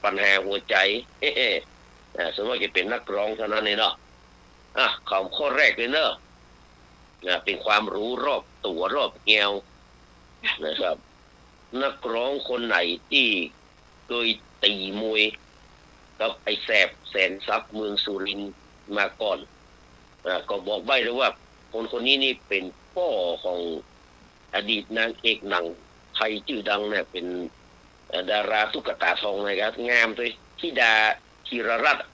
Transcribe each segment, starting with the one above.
ปัญหาหัวใจสมมติจะเป็นนักร้องเท่านั้นเองเนาะข้อแรกเลยเนอะเป็นความรู้รอบตัวรอบแนวนะครับนักร้องคนไหนที่เคยตีมวยกับไอ้แสบแสนทรัพย์เมืองสุรินทร์มาก่อนก็บอกใบ้เลยว่าคนนี้นี่เป็นพ่อของอดีตนางเอกหนังไทยชื่อดังเนี่ยเป็นดาราตุ๊กตาทองนะครับงามเลยธิดาธีรรัตน์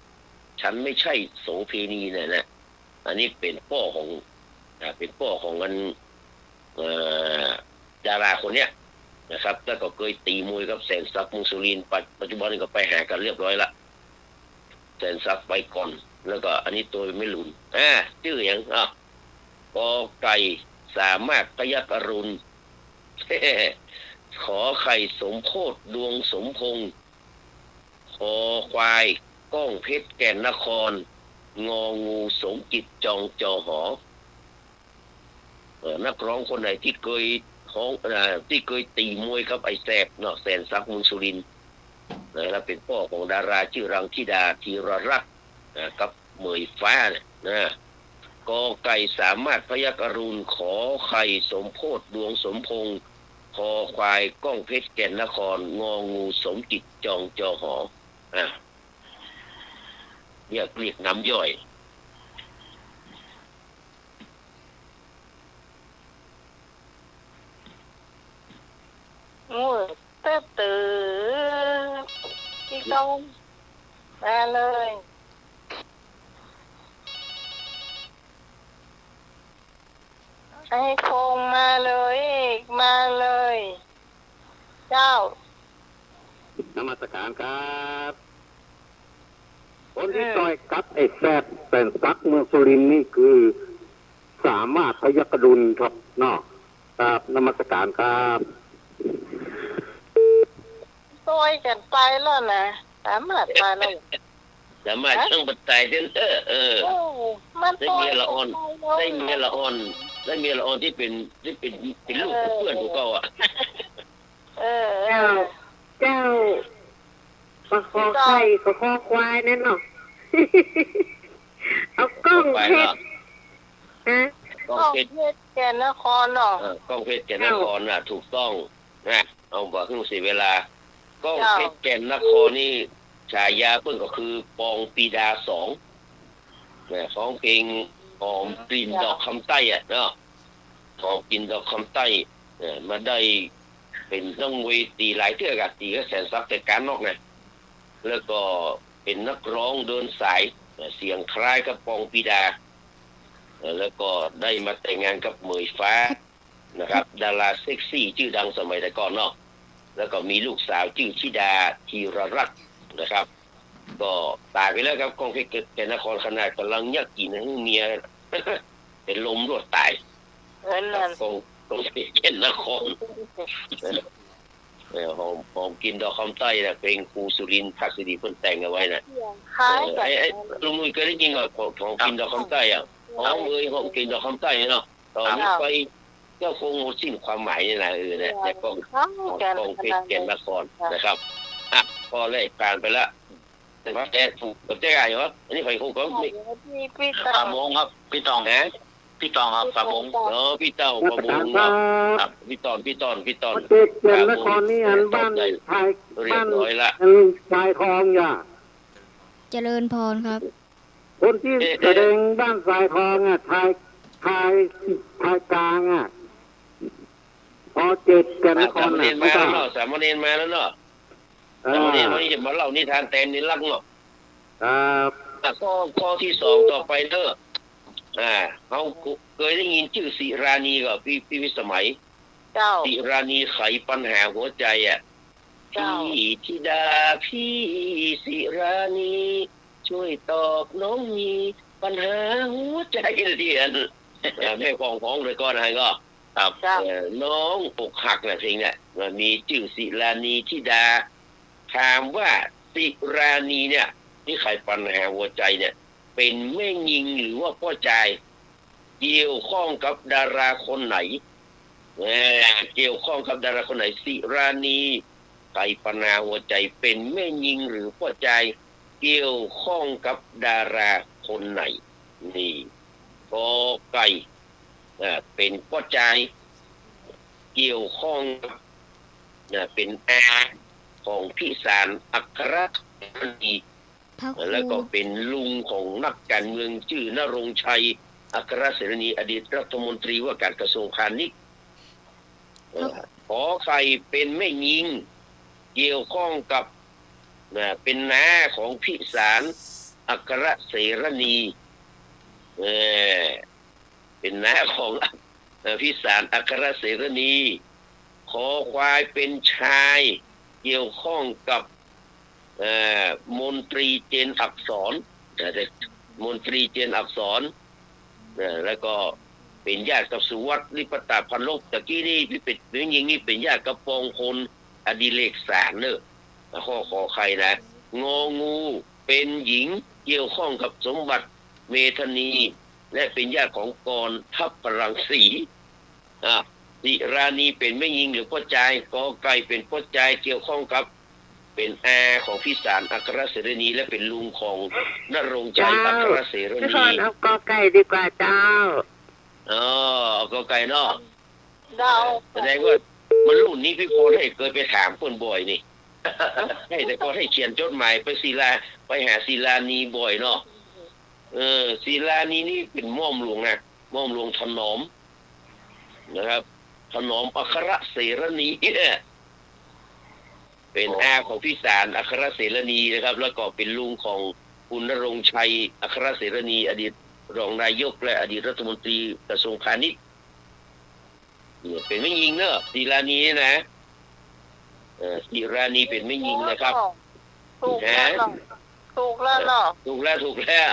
ฉันไม่ใช่โสเภณีเนี่ยนะอันนี้เป็นพ่อของมันดาราคนเนี้ยนะครับแล้วก็เคยตีมวยกับแสนทรัพย์เมืองสุรินทร์ปัจจุบันนี้ก็ไปหากันเรียบร้อยละแสนทรัพย์ไปก่อนแล้วก็อันนี้ตัวไม่หลุนชื่ออย่างกอไก่สามารถพยัคฆ์อรุณขอไข่สมโพธิดวงสมพงษ์คอควายก้องเพชรแก่นนครงองูสมจิตจองจอหอนักร้องคนไหนที่เคยตีมวยกับไอ้แสบเนาะแสนทรัพย์เมืองสุรินทร์แล้วเป็นพ่อของดาราชื่อรังธิดาธีรรัตน์กับเหมยฟ้าเนี่ยนะกอไก่สามารถพยัคฆ์อรุณขอไข่สมโพธิดวงสมพงษ์คอควายก้องเพชรแก่นนครงองูสมจิตจองจอหอเรียกน้ำย่อยตื่นพี่ต้มมาเลยไอ้โคงมาเลยเจ้าน มัสการครับคนที่ต่อยกับไอ้แซดแสนทรัพย์เมืองสุรินทร์นี่คือสามารถพยัคฆ์อรุณครับเนาะครับนมัสการครับต่อยกันไปแล้วนะสามารถไปแล้วสามารถช่างปัจจัยเด้อมันได้เมียละอ่อนที่เป็นลูกเพื่อนของเขาเจ้าปลาคอไข่ปลาคอควายนั่นเนาะเอากล้องเพชรกล้องเพชรแก่นครเนาะกล้องเพชรแก่นครถูกต้องนะเอาบอกขึ้นเสียเวลากล้องเพชรแก่นครนี่ฉายาเพิ่นก็คือปองปีดา2ฟ้องเพลงหอมกลิ่นดอกคำใต้เนาะหอมกลิ่นดอกคำใต้มาได้เป็นต้องเวทีหลายเทื่อกับตีก็แสนทรัพย์แต่การนอกนะแล้วก็เป็นนักร้องเดินสายเสียงคล้ายกับปองปีดาแล้วก็ได้มาแต่งงานกับเหมยฟ้านะครับดาราเซ็กซี่ชื่อดังสมัยแต่ก่อนเนาะแล้วก็มีลูกสาวชื่อธิดาธีรรัตน์นะครับก็ตายไปแล้วครับกองเพชรแก่นนครขนาดกำลังยักกินให้เมียเป็นลมรวดตายกองเพชรแก่นนครหอมกินดอกคำใต้นะเพลงครูสุรินทร์ภักดิ์ดีเพิ่นแต่งเอาไว้นะไอ้ลุงนุ้ยเคยได้ยินกับหอมกินดอกคำใต้หอมกินดอกคำใต้เนาะตอนนี้ไปเจ้าคงสิ้นความหมายนี่นะเนี่ยแต่กองเพชรแก่นนครนะครับพอเลยผ่านไปแล้วแต่ถูกกับเจ๊ไก่เหรออันนี้ใครคงก็ไม่ปามงครับพี่ตองครับปามงพี่เต้าปามงครับพี่ตอนเจ็ดนครนี่อันบ้านไทยเรียบร้อยละชายทองอย่าเจริญพรครับคนที่แสดงบ้านสายทองไทยกลางพอเจ็ดกันนครมาแล้วเนาะสามเณรมาแล้วเนาะสามเณรวันนี้จะมาเล่านิทานแตนนิรักเนาะข้อที่2ต่อไปเด้อเขาเคยได้ยินชื่อศิรานีก็พี่วิสมัยศิรานีไขปัญหาหัวใจพี่ธิดาพี่ศิรานีช่วยตอบน้องมีปัญหาหัวใจเดียนแม่ของเลยก็นะก็ครับน้องอกหักนะเพลงเนี่ยมันมีชื่อศิรานีธิดาถามว่าศิรานีเนี่ยที่ไขปัญหาหัวใจเนี่ยเป็นแม่ยิงหรือว่าพ่อชายเกี่ยวข้องกับดาราคนไหนเกี่ยวข้องกับดาราคนไหนศิรานีไข ข่ปนาหัวใจเป็นแม่ยิงหรือพ่อใจเกี่ยวข้องกับดาราคนไหนนี่กอไก่เป็นพ่อใจเกี่ยวข้องเป็นอาของพิสารอัครมณี พระค แล้ว รู ก็เป็นลุงของนักการเมืองชื่อนรงค์ชัยอัครเสรณีอดีตรัฐมนตรีว่าการกระทรวงพาณิชย์ขอใครเป็นแม่ยิงเกี่ยวข้องกับเป็นน้าของพิสารอัครเสรณีเป็นน้าของพิสารอัครเสรณีขอควายเป็นชายเกี่ยวข้องกับมนตรีเจนอักษรมนตรีเจนอักษรแล้วก็เป็นญาติกับสุวัตลิปตาพันลบตะกี้นี่พี่เป็ดหรือยิงนี่เป็นญาติกับปองพลอดิเรกสารเนอะข้อขอใครนะงองูเป็นหญิงเกี่ยวข้องกับสมบัติเมธานีและเป็นญาติของกรทัพพลังสีสิรานีเป็นแม่ยิงหรือพ่อใจกอไก่เป็นพ่อใจเกี่ยวข้องกับเป็นอาของพิสารอัครเสรณีและเป็นลุงของนรงค์ชัยอัครเสร พี่พ ณี รเอากอไก่ดีกว่าเจ้า เอากอไก่เนาะ เดา แสดงว่ามันรุ่นนี้พี่พรให้เคยไปถามคนบ่อยนี่ ให้แต่ก็ให้เขียนจดหมายไปศิลาไปหาศิลานีบ่อยเนาะศิลานีนี่เป็นม่อมหลวงนะม่อมหลวงถนอมนะครับถนอมอัครเสรณีเนี่ยเป็นอาของพิสารอัครเสรณีนะครับ แล้วก็เป็นลุงของคุณณรงค์ชัยอัครเสรณีอดีตรองนายกและอดีตรัฐมนตรีกระทรวงพาณิชย์เป็นไม่ยิงเนอะศิลานีนะศิรานีเป็นไม่ยิงนะครับ ถูกแล้วเนาะถูกแล้วเนาะ ถูกแล้ว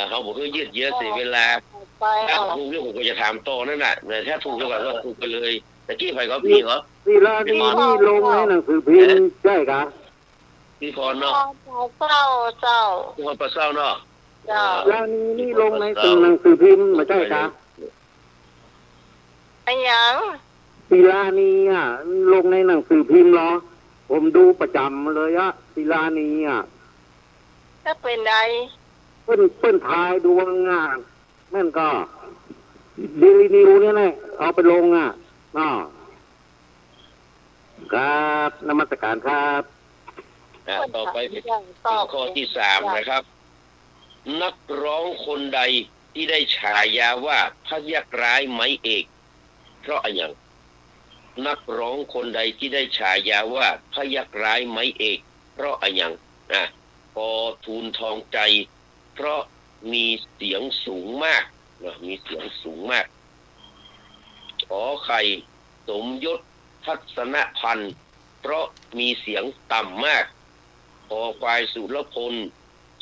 เขาบอกว่ายืดเยื้อเสียเวลา ไป ถ้า เอา ถูกเรื่องผมก็จะถามต่อนั่นแหละแต่ถ้าถูกแล้วก็ถูกไปเลยแต่กี้ไปก็พี่เหรอ ศิลานีนี่ลงในหนังสือพิมพ์ใช่ครับ พี่พรเนาะ เจ้าเจ้า พี่พรประเศร้าเนาะ เจ้า ศิลานีนี่ลงในหนังสือพิมพ์ไม่ใช่ครับ ไอ้หยัง ศิลานีลงในหนังสือพิมพ์เหรอผมดูประจำเลยศิลานีถ้าเป็นใด เปิ้นทายดวงแม่นก็เดลินิวเนี่ยแหละเอาไปลงครับนมัสการครับ ต่อไปเป็นข้อที่3นะครับ นักร้องคนใดที่ได้ฉายาว่าพยัคฆ์ร้ายไม้เอกเพราะอะไรนักร้องคนใดที่ได้ฉายาว่าพยัคฆ์ร้ายไม้เอกเพราะอะไรพอทูลทองใจเพราะมีเสียงสูงมากมีเสียงสูงมากขอไข่สมยศทัศนพันธ์เพราะมีเสียงต่ำมากขอควายสุรพล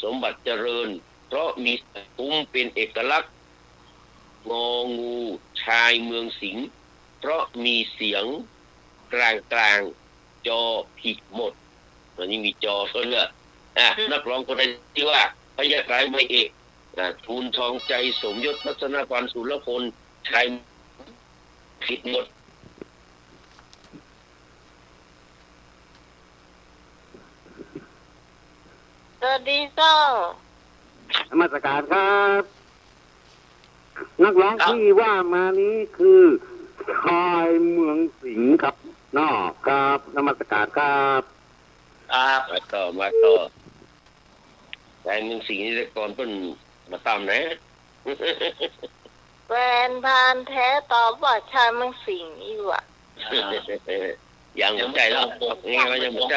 สมบัติเจริญเพราะมีตุ้มเป็นเอกลักษณ์งองูชายเมืองสิงห์เพราะมีเสียงกลางจอผิดหมดอันนี้มีจอเท่านั้นนักร้องคนใดที่ว่าพยัคฆ์ร้ายไม้เอกทูลทองใจสมยศทัศนพันธ์สุรพลชายผิดหมด สวัสดีเจ้าน มัสการครับ นักร้องที่ว่ามานี้คือชายเมืองสิงห์ครับครับนมัสการครับมาต่อแต่เมืองสิงห์นี่แต่ก่อนเพิ่นมาตามนะ แฟนพานแท้ตอบว่าชายเมืองสิงห์อีว่ะ ยังไม่ใจแล้วไงว่ายังไม่ใจ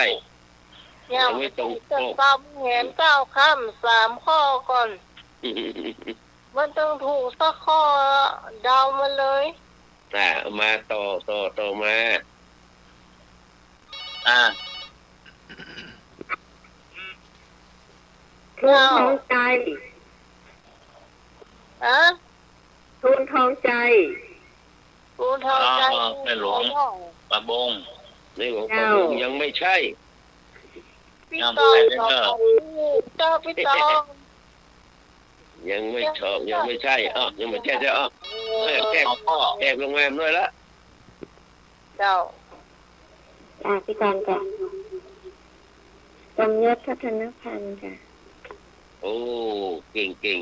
ยังไม่ตรงจะซ้ำเห็น9 ค่ำ3 ข้อก่อน มันต้องถูกสักข้อเดามาเลย มาต่อมา ทูนทองใจ ทูล ทองใจ ทูลทองใจ แม่หลวง ปะบง ในหลวงพ่อยังไม่ใช่ พี่ตองเจ้าพี่ตอง ยังไม่ชอบยังไม่ใช่ยังไม่แก้ใช่แก้ลงมาหน่อยละ เจ้า พี่กรณ์จ้ะสมยศพัฒนพันธ์จ้ะ โอ้เก่ง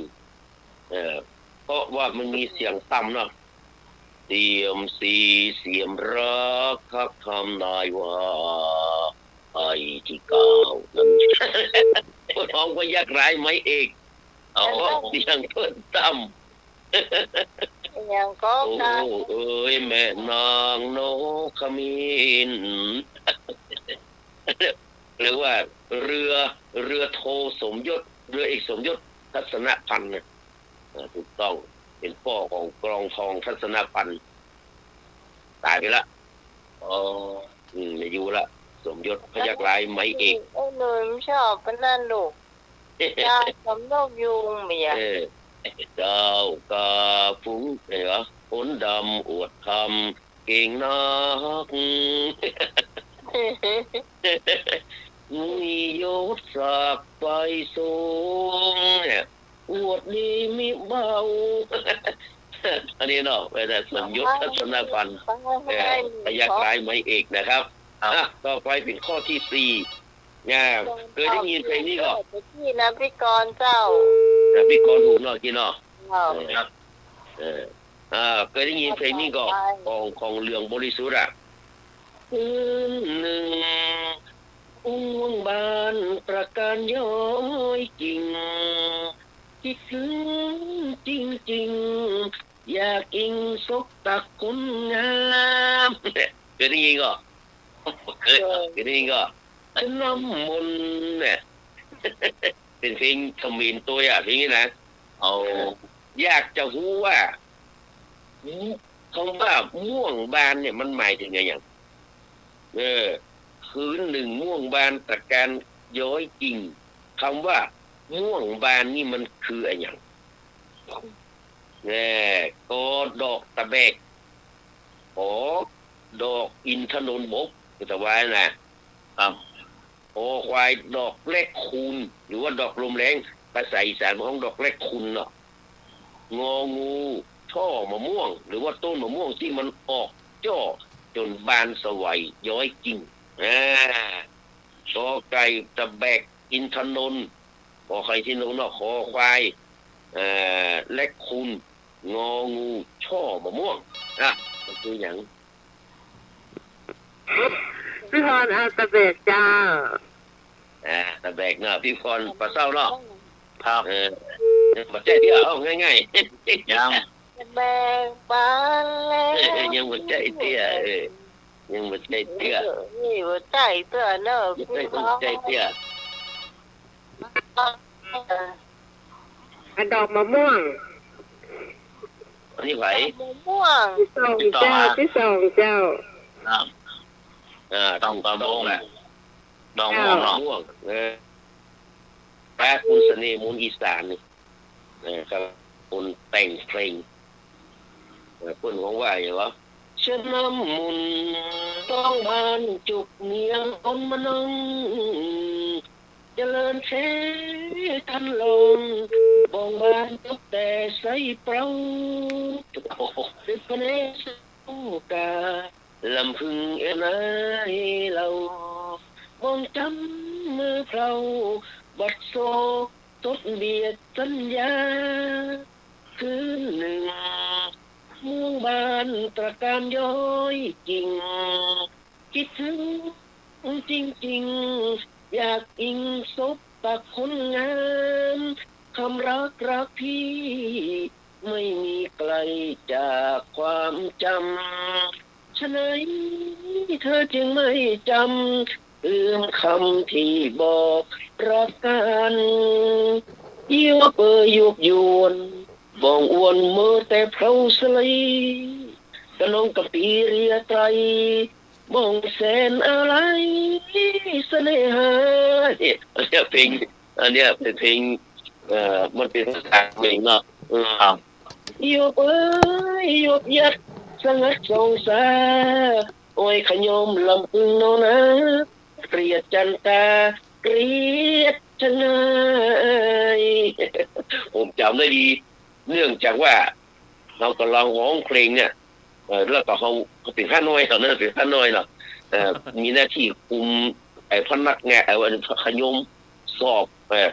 เพราะว่ามันมีเสียงต่ำเนาะเสียมสีเสียมรักคักทำนายว่าไอ้ที่เก่านั้นน้องก็ยากร้ายไหมเอกเอาเสียงเพิ่นต่ำ อย่างก็ โอ้ ได้ เอ้ยแม่นางนกขมิ้นหรือว่าเรือโทสมยศเรือเอกสมยศทัศนพันธ์นะถูกต้องเป็นพ่อของกรองทองทัศนพันธ์ตายไปละอ๋อไม่อยู่ละสมยศพยักร้ายไหมเอก ไอ้หนุ่ยไม่ชอบเป็นนั่นลูกยาสำนกยุงเมีย เจ้ากาฟุ้งเหรอผลดำอวดทำเก่งนัก มียศศักดิ์ไปสูงเนี่ยอวดดีมิเบา อันนี้เนาะไปแต่สมยศทัศนพันธ์พยักร้ายไหมเอกนะครับต่อไปเป็นข้อที่สี่เคยได้ยินเพลงนี้ก็ พี่นะพี่กรณ์เจ้า พี่กรณ์หูเนาะกี่เนาะ ครับ เคยได้ยินเพลงนี้ก็ของเรืองบริสุทธิ์อ่ะคืนหนึ่งอุ้งบานประการย้อยจริงคิดถึงจริงๆอยากอิงซกตักคนงามเคยได้ยินก็เคยได้ยินก็น้ำมนต์เนี่ยเป็นเพลงเขมิ้นตัวอ่ะเพลงนี้นะเอาอยากจะรู้ว่าคำว่าม่วงบานเนี่ยมันหมายถึงไงอย่างคืนหนึ่งม่วงบานตะการย้อยจริงคำว่าม่วงบานนี่มันคืออะไรอย่างก็ดอกตะแบกดอกอินทนนท์บกแต่ว่านะครับควายดอกแรกคูณหรือว่าดอกลมแรงภาษาอีสานของดอกแรกคูณเนาะงองูช่อมะม่วงหรือว่าต้นมะม่วงที่มันออกจ่อจนบานสวัยย้อยจริงกอไก่ตะแบกอินทนนท์ขอไข่ที่นนท์เนาะคอควายแรกคูณงองูช่อมะม่วงมันคืออย่าง พี่พรเอาตะเบกจ้า ตะแบกเนาะพี่พรปลาเศร้าเนาะครับมาใจเดียวเอาง่ายๆยัง แบ่งปันแล้ว ยังมาใจเตี้ยยังมาใจเตี้ย นี่หัวใจเตือนเนอะ ยัง พี่ ไม่ใจเตี้ย ดอกมะม่วง อันนี้ไหว มะม่วง ที่สองเจ้าที่สองเจ้า ต้องตะบงแหละดองม่วงเนาะม่วงแปะคุณเสน่ห์มูลอีสานนี่ครับคุณแต่งเพลงคุณของว่าอย่างวะฉันน้ำมุนต้องบานจุกเนียงคนมานังเจริญเชทันลงบองบานตกแต่ใส่เปล่าสิพเนสกาลำพึงนายเรามองจำมือเราบัดโซตดเบียดสัญญาคืนหนึ่งม่วงบานตระการย้อยจริงคิดถึงจริงๆอยากอิงซบตักคนงามคำรักพี่ไม่มีไกลจากความจำฉะนั้นเธอจึงไม่จำลืมคำที่บอกรักกันยิ่งเปยยุบยวนบองอวนมือแต่เพลาสลายกระนองกับปีเรียไตรมองแสนอะไรเสน่หาเนี่ยเพลงอันเนี้ยเป็นเพลงมันเป็นภาษาเพลงเนาะยบยบยัดสงัดสงสาโอ้ยขยมลำพึงโนนะเกลียดจันตาเกลียดชนายผมจำได้ดีเนื่องจากว่าเรากำลังร้องเพลงเนี่ยแล้วก็เขาเป็นข้าน้อยเขาเนี่ยเป็นข้าน้อยเนาะ มีหน้าที่คุมไอ้พนักงานขยมสอบ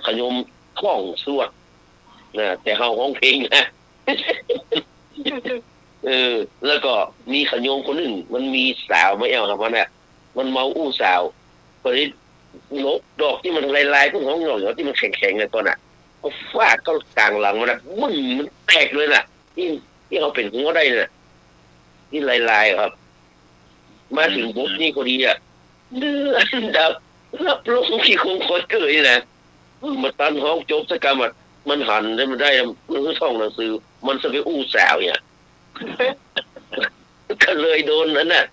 ขยมท่องสวดนะแต่เฮาร้องเพลงนะแล้วก็มีขยมคนหนึ่งมันมีสาวไม่เอาครับมันน่ะมันเมาอู้สาวพอดีนกดอกที่มันลายๆพวกของหน่อยที่มันแข็งๆเลยตอนน่ะเอาฟาดเข้ากลางหลังมันน่ะมึนมันแตกเลยน่ะที่เขาเป็นหัวได้น่ะที่ลายๆครับมาถึงปุ๊บนี่พอดีอ่ะเดือดดับรับลงที่คงคอยเกยนะมาตันห้องจบสักกรรมมันหันได้มันได้มันคือท่องหนังสือมันจะไปอู้สาวเนี่ยก็เลยโดนนั่นน่ะ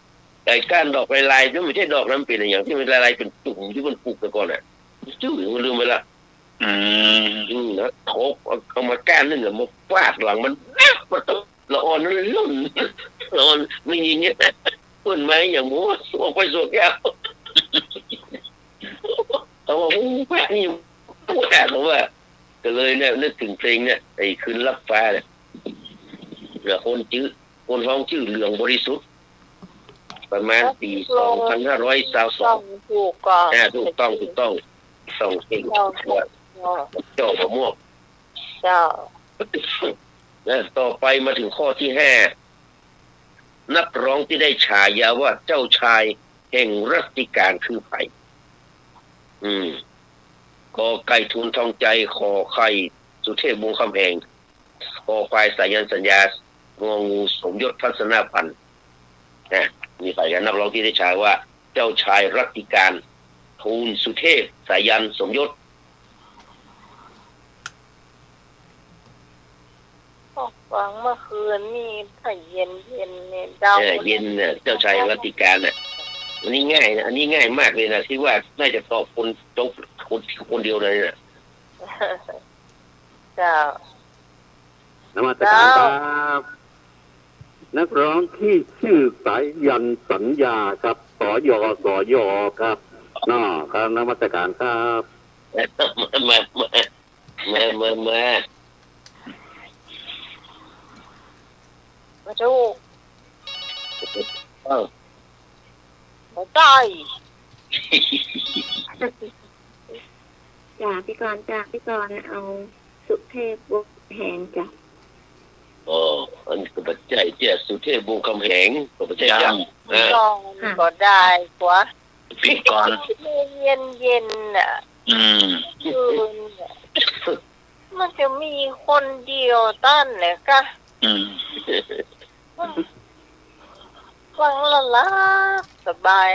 ไอ้ก้านดอกลายๆที่ไม่ใช่ดอกน้ำเป็นอย่างที่มันลายๆเป็นตุ่มที่มันปลูกแต่ก่อนอ่ะจื้อมันลืมไปละนะโถกเอามาก้านนึงอะมาฟาดหลังมันมันละอ่อนนั่นลุ่นละอ่อนไม่ยิงเงี้ยต้นไม้อย่างมัวสวกไปสวกแก้วเอาว่าแม่นี่พูดแต่ว่าก็เลยเนี่ยนึกถึงเพลงเนี่ยไอ้คืนรับฟ้าเนี่ยคนร้องชื่อเหลืองบริสุทธิ์ประมาณปี2522ถูกก่อนถูกต้องส่งเพลงเจ้าประมวกเจ้าต่อไปมาถึงข้อที่5นักร้องที่ได้ฉายาว่าเจ้าชายแห่งรัตติการคือไผ่กอไก่ทุนทองใจขอไข่สุเทพวงศ์คำแหงคอควายสายันสัญญางองูสมยศทัศนพันธ์มีใครกันนักร้องที่ได้ฉายว่าเจ้าชายรัตติการทูลสุเทพสายันสมยศฟังเมื่อคืนนี่ถ้าเย็นเนี่ยดาวเย็นเนี่ยเจ้าชายรัตติการน่ะอันนี้ง่ายนะอันนี้ง่ายมากเลยนะที่ว่าน่าจะตอบคนเดียวเลยน่ะเจ้าน มัสการครับนักร้องที่ชื่อสายันสัญญาครับสยครับครับนมัสการครับมาจูมาได้จากพี่กรเอาสุเทพวงศ์แหงจ้ะอันก็ปัจจัยเจ้าสุเทพวงศ์คำแหงก็ปัจจัยยังก็ได้กว่าปิดก่อนเย็นน่ะคืนมันจะมีคนเดียวตั้นเลยก็ฟังละสบาย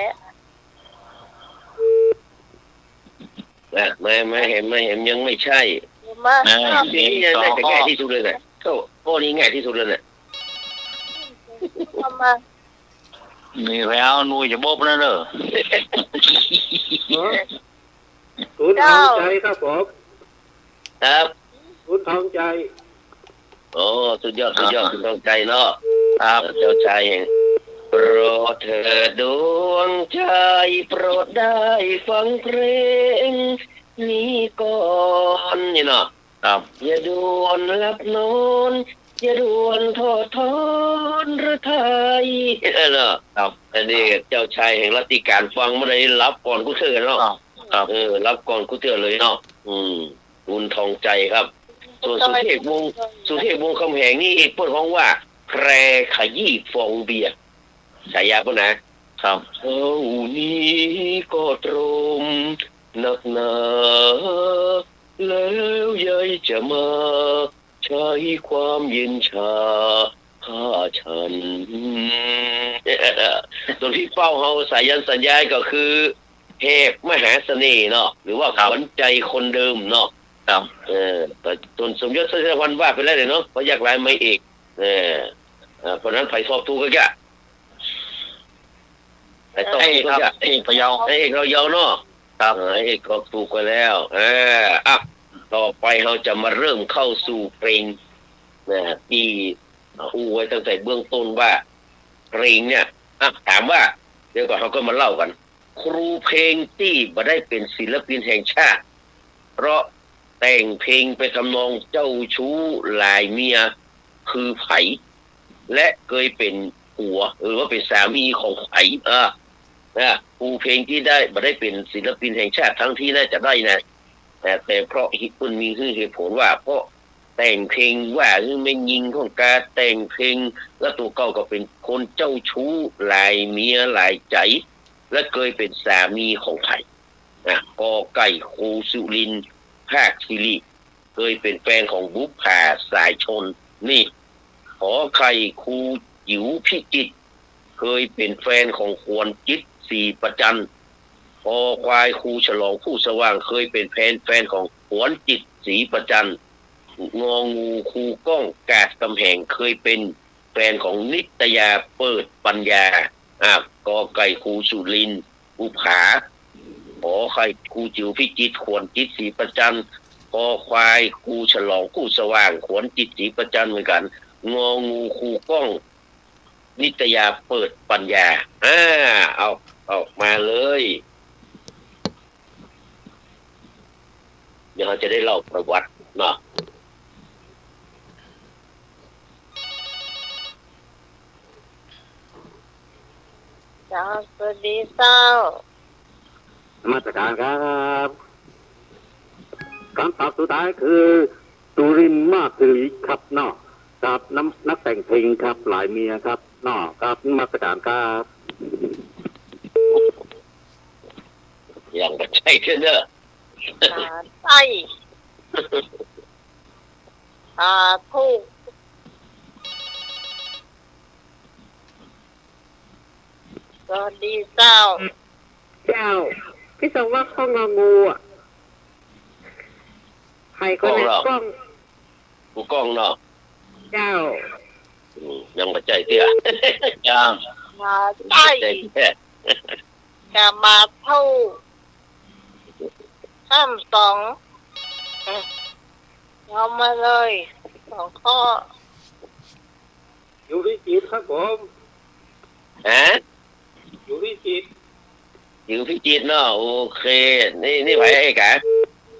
ไม่เห็นยังไม่ใช่มานี่น่าจะง่ายที่สุดเลยนะข้อนี้ง่ายที่สุดเลยนะมีแล้วนุยจะบบนั่นเด้อคุณทองใจครับผมครับคุณทองใจสุดยอดคุณทองใจเนาะครับเจ้าชายโปรดเถิดดวงใจโปรดได้ฟังเพลงนี้ก่อนนี่เนาะครับอย่าด่วนหลับนอนอย่าด่วนทอดทอนหรือไทยเนาะครับอันนี้เจ้าชายแห่งรัตติการฟังเมื่อไรรับก่อนกูเถื่อนเนาะครับรับก่อนกูเถื่อนเลยเนาะคุณทองใจครับส่วนสุเทพวงศ์คำแหงนี่เปิดห้องว่าแพรขยี้ฟองเบียร์ฉายาป่ะนะครับนี้ก็ตรงหนักหนาแล้วยายจะมาใช้ความเย็นชาฆ่าฉันส่วนพี่เป้าเฮาสายันสัญญาก็คือเทพมหาเสน่ห์เนาะหรือว่าขวัญใจคนเดิมเนาะครับส่วนสมยศทัศนพันธ์ว่าไปแล้วเนาะเพราะอยากลายไม่เอกเพราะนั้นไผ่สอบถูกก็จะไอ้ต้องเอกครับเอกพะเยาเอกเราเยาเนาะครับเอกก็ถูกไปแล้วต่อไปเราจะมาเริ่มเข้าสู่เพลงที่อู้ไว้ตั้งแต่เบื้องต้นว่าเพลงเนี่ยถามว่าเดี๋ยวก่อนเราก็มาเล่ากันครูเพลงที่มาได้เป็นศิลปินแห่งชาติเพราะแต่งเพลงไปทำนองเจ้าชู้ลายเมียคือไผ่และเคยเป็นผัวหรือว่าเป็นสามีของไผ่ นะครูเพลงที่ได้มาได้เป็นศิลปินแห่งชาติทั้งที่น่าจะได้นะแต่เพราะคุณมีเหตุผลว่าเพราะแต่งเพลงว่าไม่ยิงของการแต่งเพลงแล้วตัวเก่าก็เป็นคนเจ้าชู้หลายเมียหลายใจและเคยเป็นสามีของไผ่กอไก่ครูสุรินทร์ภาคศิริเคยเป็นแฟนของบุพผาสายชนนี่ขอไข่ครูจิ๋วพิจิตรเคยเป็นแฟนของควรจิตศรีประจันพอควายครูฉลองผู้สว่างเคยเป็นแฟนของหวนจิตศรีประจันงองูครูก้องกาดกำแหงเคยเป็นแฟนของนิตยาเปิดปัญญากอไก่ครูสุรินทร์บุผาขอไข่ครูจิ๋วพิจิตรขวนจิตศรีประจันพอควายครูฉลองผู้สว่างขวนจิตศรีประจันเหมือนกันงองูครูก้องนิตยาเปิดปัญญาเอาออกมาเลยเดี๋ยวเราจะได้เล่าประวัติเนาะสวัสดีเจ้า มาตรการครับคำตอบสุดท้ายคือสุรินทร์มาสิริครับเนาะครับนักแต่งเพลงครับหลายเมียครับเนาะครับมาตรการครับ อย่างบัดใจเนอะ ใต้ถูกสวัสดีเจ้า เจ้าพี่สมว่าข้องงองูอ่ะใครก็นั้นกล้อง กูกล้องเนาะ เจ้า ยังบัดใจเตี้ย ยัง มาใต้ ใจแค่ จะมาเท่าข้ามสองเอามาเลยสองข้อ อยู่ที่จิตครับผม อยู่ที่จิต อยู่พิจิตรเนาะโอเคนี่ไผไอ้กะ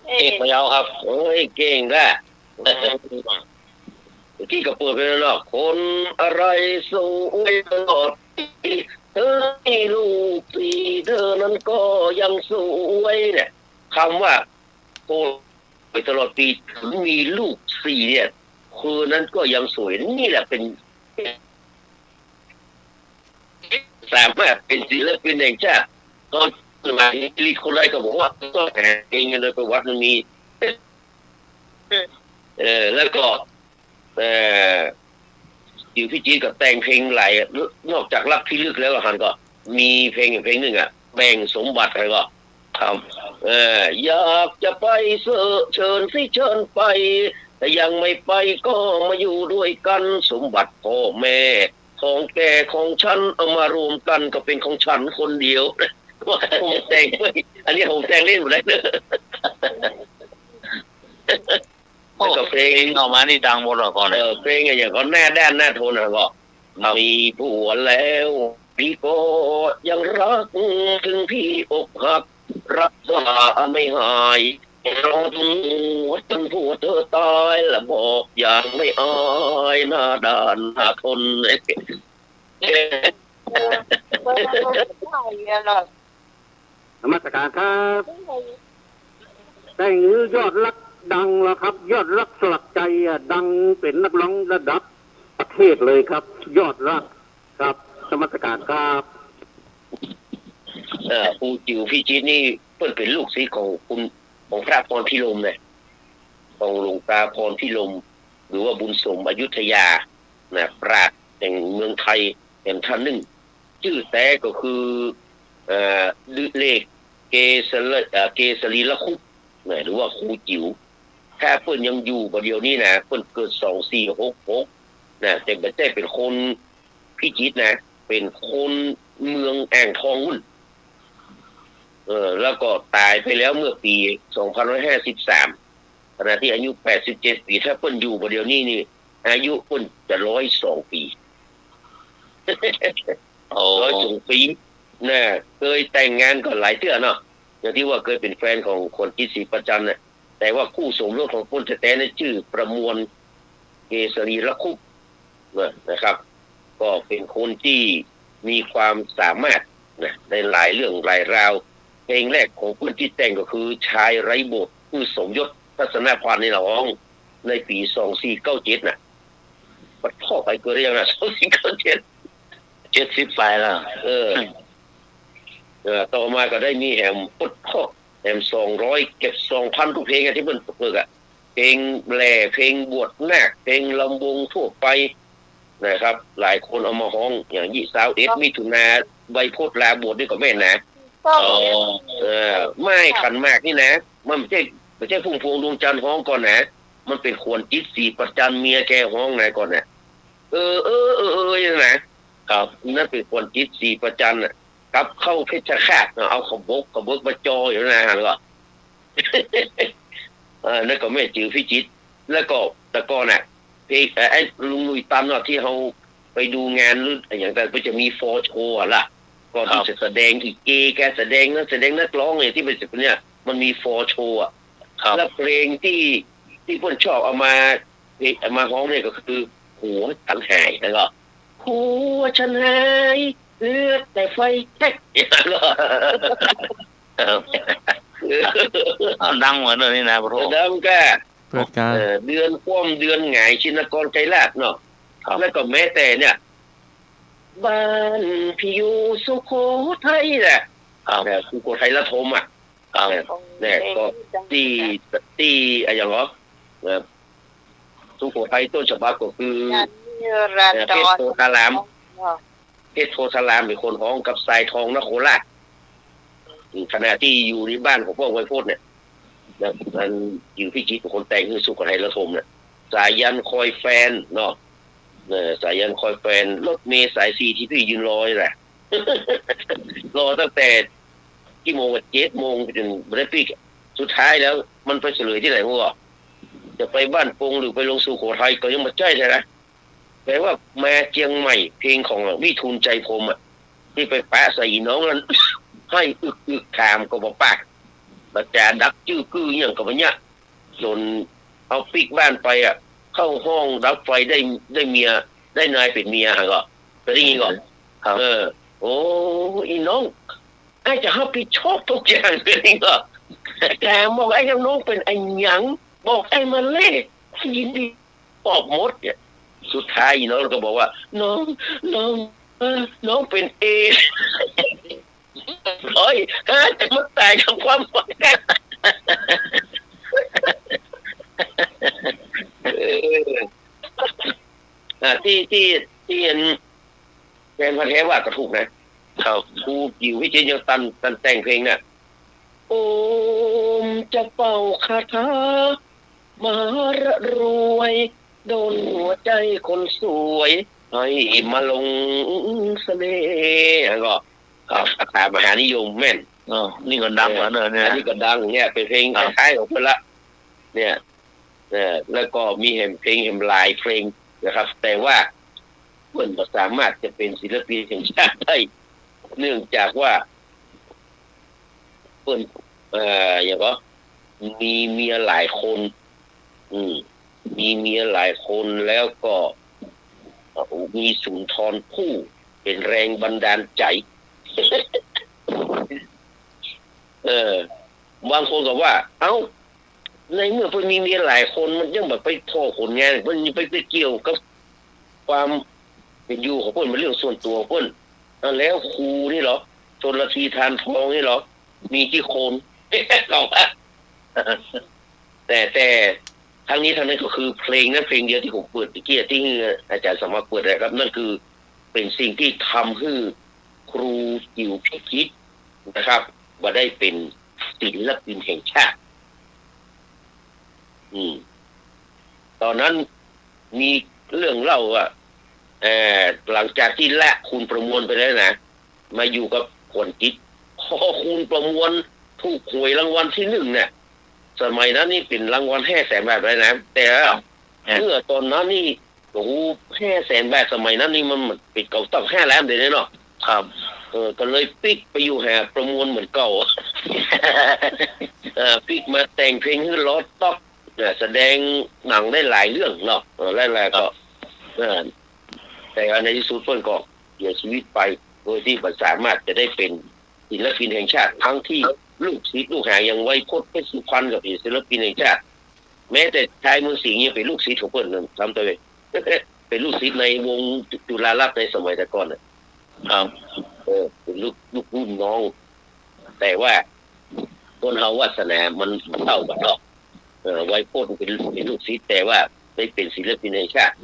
เอ๊ เอกพะเยาครับโอ้ยเก่งละเมื่อกี้ก็เปิดไปแล้วเนาะคนอะไรสวยตลอดเธอให้ลูกสี่เธอนั้นก็ยังสวยเนี่ยคำว่าโอ้ไปตลอดปีถึงมีลูกสี่เนี่ยคือนั้นก็ยังสวยนี่แหละเป็นสามารถเป็นศิลปินแห่งชาติตอนสมัยลีคนไรก็บอกว่าต้องแข่งเองเลยประวัติมันมีแล้วก็อยู่พี่จีนก็แต่งเพลงหลายนอกจากรักที่ลึกแล้วหันก็มีเพลงหนึ่งแบ่งสมบัติอะไรก็ทำอยากจะไปเชิญสิเชิญไปแต่ยังไม่ไปก็มาอยู่ด้วยกันสมบัติพ่อแม่ของแกของฉันเอามารวมกันก็เป็นของฉันคนเดียวว่าผมแต่งอันนี้ผมแต่งเล่นหมดเลยเนอะแล้วก็เพลง ออกมานี่ดังหมดแล้วก่อนเลย เพลงอย่างก็หน้าด้านหน้าโทนนะก็มีผัวแล้วพี่ก็ยังรักถึงพี่อกหักรักษาไม่หายรอจนผัวเธอตายและบอกอย่างไม่อายหน้าด้านหน้าทน ไม่ได้หรอก นมัสการครับแต่งยอดรักดังแล้วครับ ยอดรักสลักใจดังเป็นนักร้องระดับประเทศเลยครับ ยอดรักครับนมัสการครับ ปูจิ๋วพี่จีนี่เพิ่นเป็นลูกศิษย์ของพระพรพิรมเนี่ยของหลวงตาพรพิรมหรือว่าบุญสมอยุธยานะปราชญ์แห่งเมืองไทยแห่งท่านหนึ่งชื่อแต่ก็คือดิเลกเกษรีละคุปนะหรือว่าครูจิ๋วถ้าเพิ่นยังอยู่ประเดี๋ยวนี้นะเพิ่นเกิด2466นะแต่ไม่ใช่เป็นคนพิจิตรนะเป็นคนเมืองแอ่งทองวุ่นแล้วก็ตายไปแล้วเมื่อปี2553ขณะที่อายุ87ปีถ้าเพิ่นอยู่ประเดี๋ยวนี้นี่อายุเพิ่นจะ102 ปี102 ปีนะเคยแต่งงานก็หลายเทื่อเนาะอย่างที่ว่าเคยเป็นแฟนของคนที่ศรีประจันน่ะแต่ว่าคู่สมรสของคนแท้ๆนั้นชื่อประมวลเกษรีละคุปนะครับก็เป็นคนที่มีความสามารถ นะได้หลายเรื่องหลายราวเพลงแรกของเพื่อนที่แต่งก็คือชายไร้โบสถ์คือสมยศทัศนพรในละห้องในปี2497น่ะปัดพ่อไปเกิดได้ยังไง2497 70 ไปแล้ว ต่อมาก็ได้มีแหมปุดพ่อแหม200เก็บ 2,000 ทุกเพลงที่เพิ่นฝึกเพลงแหล่เพลงบวชนาคเพลงลำวงทั่วไปนะครับหลายคนเอามาฮ้องอย่าง21มิถุนาใบโพธิ์ลาบวชนี่ก็แม่นนะ ต้อง อ๋อ ไม่ขันมากนี่นะมันไม่ใช่พุ่มพวงดวงจันทร์ฮ้องก่อนนะมันเป็นควรจิตสีประจันเมียแกฮ้องไหนก่อนนะยังนะครับนั่นเป็นควรจิตสีประจันน่ะกับเข้าเพชรฆาตเอาขบกมาจออยู่นะฮะแล้วก็ นั่นก็แม่จือพิจิตรแล้วก็ตะกอนน่ะเพลงไอ้ลุงลุยตันเนาะที่เขาไปดูงานหรืออย่างแต่มันจะมีฟอร์โชว์ล่ะก่อนที่จะแสดงที่เกแกแสดงนักร้องเนี่ยที่เป็นเนี่ยมันมีฟอร์โชว์อ่ะ ครับ แล้วเพลงที่เพิ่นชอบเอามาฮ้องเนี่ยก็คือหัวฉันหายแล้วก็หัวฉันหายเหลือแต่ไฟแท็กอย่างนั้นก็ ดังเหมือนเดิมนี่นะพระองค์ แล้วก็ เปิดการ เดือนคว่ำเดือนหงายชินกรใจลาดเนาะแล้วก็แม้แต่เนี่ยบ้านพี่อยู่สุโขทัยแหละสุโขทัยละทมอ่ะเนี่ยก็ที่อะไรอย่างเงี้ยสุโขทัยต้นฉบับก็คือ นิรันด เพชร ร โพธารามเป็นคนฮ้องกับสายทองนครราชขณะที่อยู่ในบ้านของพ่อไวยพจน์เนี่ยมันอยู่พิจิตรคนแต่งคือสุโขทัยละทมเนี่ยสายันคอยแฟนเนาะสายันคอยแฟนรถเมล์สายสีที่พี่ยืนรอแหละ รอตั้งแต่กี่โมง7 โมงจนไม่ได้ปีกสุดท้ายแล้วมันไปเฉลยที่ไหนพวกจะไปบ้านปงหรือไปลงสุโขทัยก็ยังมาใจเลยนะแปลว่ามาเจียงใหม่เพลงของวิทูลใจพรหมอ่ะที่ไปแปะใส่น้องนั้น ให้อึกขามก็บอกปากบัจจาดักจื้อกื้ออย่างกับเนี้ยจนเอาปิกบ้านไปอ่ะเข้าห้องดับไฟได้เมียได้นายเป็นเมียฮะก็ไปได้ยินก่อนโอ้อีน้องไอ้จะรับผิดชอบทุกอย่างเลยก็แต่บอกไอ้น้องเป็นไอ้หยังบอกไอ้มาเล่ยินดีปอบมดเนี่ยสุดท้ายน้องก็บอกว่าน้องเป็นเอโอ้ยจะมาตายกับความฝันที่เห็นแฟนพันธุ์แท้ว่าก็ถูกนะเขาครูอยู่วิจิตรยังตันแต่งเพลงเนี่ยโอมจะเป่าคาถามารวยโดนหัวใจคนสวยให้มาลงเสน่ห์ก็คาถามหานิยมแม่นนี่ก็ดังเหมือนเดิมเนี่ย อันนี้ก็ดังเนี่ยเป็นเพลงคล้ายๆของเพื่อนละเนี่ยแล้วก็มีเพลงหลายเพลงนะครับแต่ว่าเพื่อนสามารถจะเป็นศิลปินแห่งชาติได้เนื่องจากว่าเพื่อนอย่างก็มีเมียหลายคนมีเมียหลายคนแล้วก็มีสุนทรภู่เป็นแรงบันดาลใจ บางคนก็ว่าเอ้าในเมื่อเพิ่นมีเมียหลายคนมันยังแบบไปโทษผลงานเพิ่นไปเกี่ยวกับความเป็นอยู่ของเพิ่นเป็นเรื่องส่วนตัวเพิ่นแล้วครูนี่เหรอชนละทีทานทองนี่เหรอมีที่โคน เราแต่ทั้งนี้ทั้งนั้นก็คือเพลงนั้นเพลงเดียวที่ผมเปิดเมื่อกี้ที่อาจารย์สามารถเปิดได้ครับนั่นคือเป็นสิ่งที่ทำให้ครูจิ๋วพิจิตรนะครับว่าได้เป็นศิลปินแห่งชาติตอนนั้นมีเรื่องเล่าว่าหลังจากที่ละคุณประมวลไปแล้วนะมาอยู่กับคนจิตพอคุณประมวลถูกหวยรางวัลที่1เนี่ยสมัยนั้นนี่เป็นรางวัล500,000 บาทเลยนะแต่เมื่อตอนนั้นนี่โอ้โห500,000 บาทสมัยนั้นนี่มันเป็นเก่าตั้ง5 ล้านเลยเนาะครับก็เลยปิกไปอยู่หาประมวลเหมือนเก่า ปิกมาแต่งเพลงให้ล้อต๊อกแสดงหนังได้หลายเรื่องเนาะแรกๆก็แต่ในที่สุดเพิ่นก็เสียชีวิตไป โดยที่มันสามารถจะได้เป็นศิลปินแห่งชาติทั้งที่ลูกศิษย์ลูกหาอย่างไวยพจน์เพชรสุพรรณกับเป็นศิลปินแห่งชาติแม้แต่ชายเมืองสิงห์ยังเป็นลูกศิษย์ของเพื่อนหนึ่งทำตัวเอง เป็นลูกศิษย์ในวงจุฬาลัตน์ในสมัยแต่ก่อนนะครับเป็นลูกรุ่นน้อง แต่ว่าคนเฮาวาสนามันเท่ากันหรอกไวยพจน์เป็นลูกศิษย์แต่ว่าได้เป็นศิลปินแห่งชาติ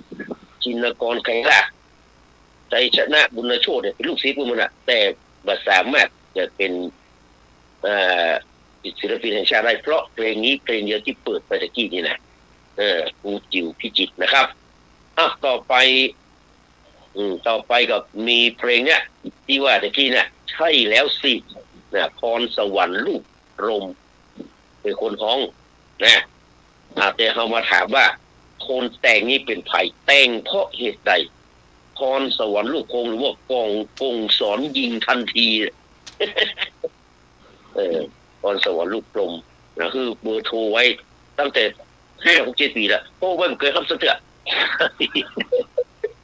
ชินกรไกรลาภใจชนะบุญโชติเนี่ยเป็นลูกศิษย์พวกมันอะแต่บัสามารถจะเป็นศิลปินแห่งชาติได้เพราะเพลงนี้เพลงเดียวที่เปิดไปตะกี้นี่นะครูจิ๋วพิจิตรนะครับต่อไปก็มีเพลงเนี้ยที่ว่าตะกี้เนี่ยใช่แล้วสินะพรสวรรค์ลูกรมเป็นคนท้องนะแต่เขามาถามว่าคนแต่งนี้เป็นไผ่แต่งเพราะเหตุใดพรสวรรค์ลูกคงหรือว่ากองสอนยิงทันที พรสวรรค์ลูกกลมนะคือเบอร์โทรไว้ตั้งแต่5-6-7 ปีแล้วโอ้ไม่เคยทำเสถียร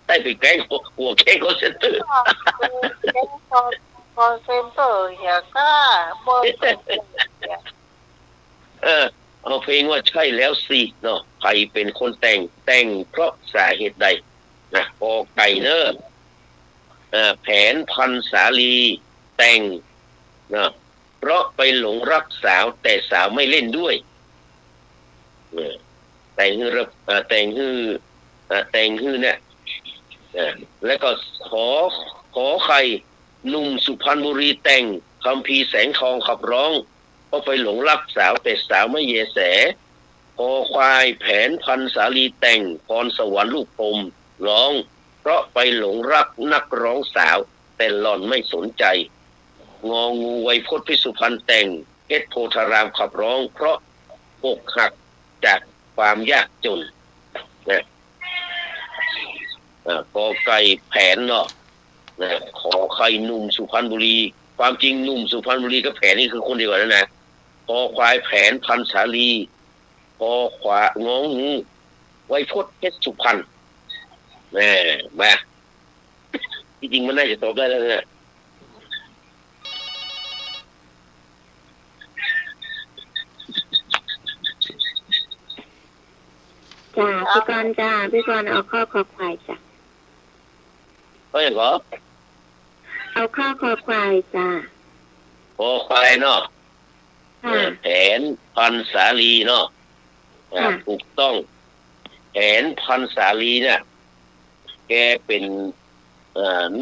ได้ไปแกล้งหัวแกล้งคอนเซนเตอร์คอนเซนเตอร์เฮียก็เบอร์เอาเพลงว่าใช่แล้วสิเนาะใครเป็นคนแต่งเพราะสาเหตุใดนะพอไก่เนอะแผนพันสาลีแต่งนะเพราะไปหลงรักสาวแต่สาวไม่เล่นด้วยแต่งฮือเนี่ยแล้วก็ขอใครหนุ่มสุพรรณบุรีแต่งคัมภีร์แสงทองขับร้องก็ไปหลงรักสาวแต่สาวไม่เยแสพอควายแผนพันสาลีแต่งพรสวรรค์ลูกพรมร้องเพราะไปหลงรักนักร้องสาวแต่หล่อนไม่สนใจงองูไวยพจน์เพชรสุพรรณแต่งเพชรโพธารามขับร้องเพราะอกหักจากความยากจนนะกอไก่แผนเนาะนะขอใครหนุ่มสุพรรณบุรีความจริงหนุ่มสุพรรณบุรีกับแผนนี่คือคนเดียวกันนะพอควายแผนพันสาลีพอขวางองูไวยพจน์เพชรสุพรรณมาจริงๆมันน่าจะตอบได้แล้วนะจ้าพี่กรณ์เอาข้อคอควายจ้ะก็อย่างก็ เอาข้อคอควายจ้าพอควายเนาะแผนพันสาลีเนาะถูกต้องแผนพันสาลีเนี่ยแกเป็น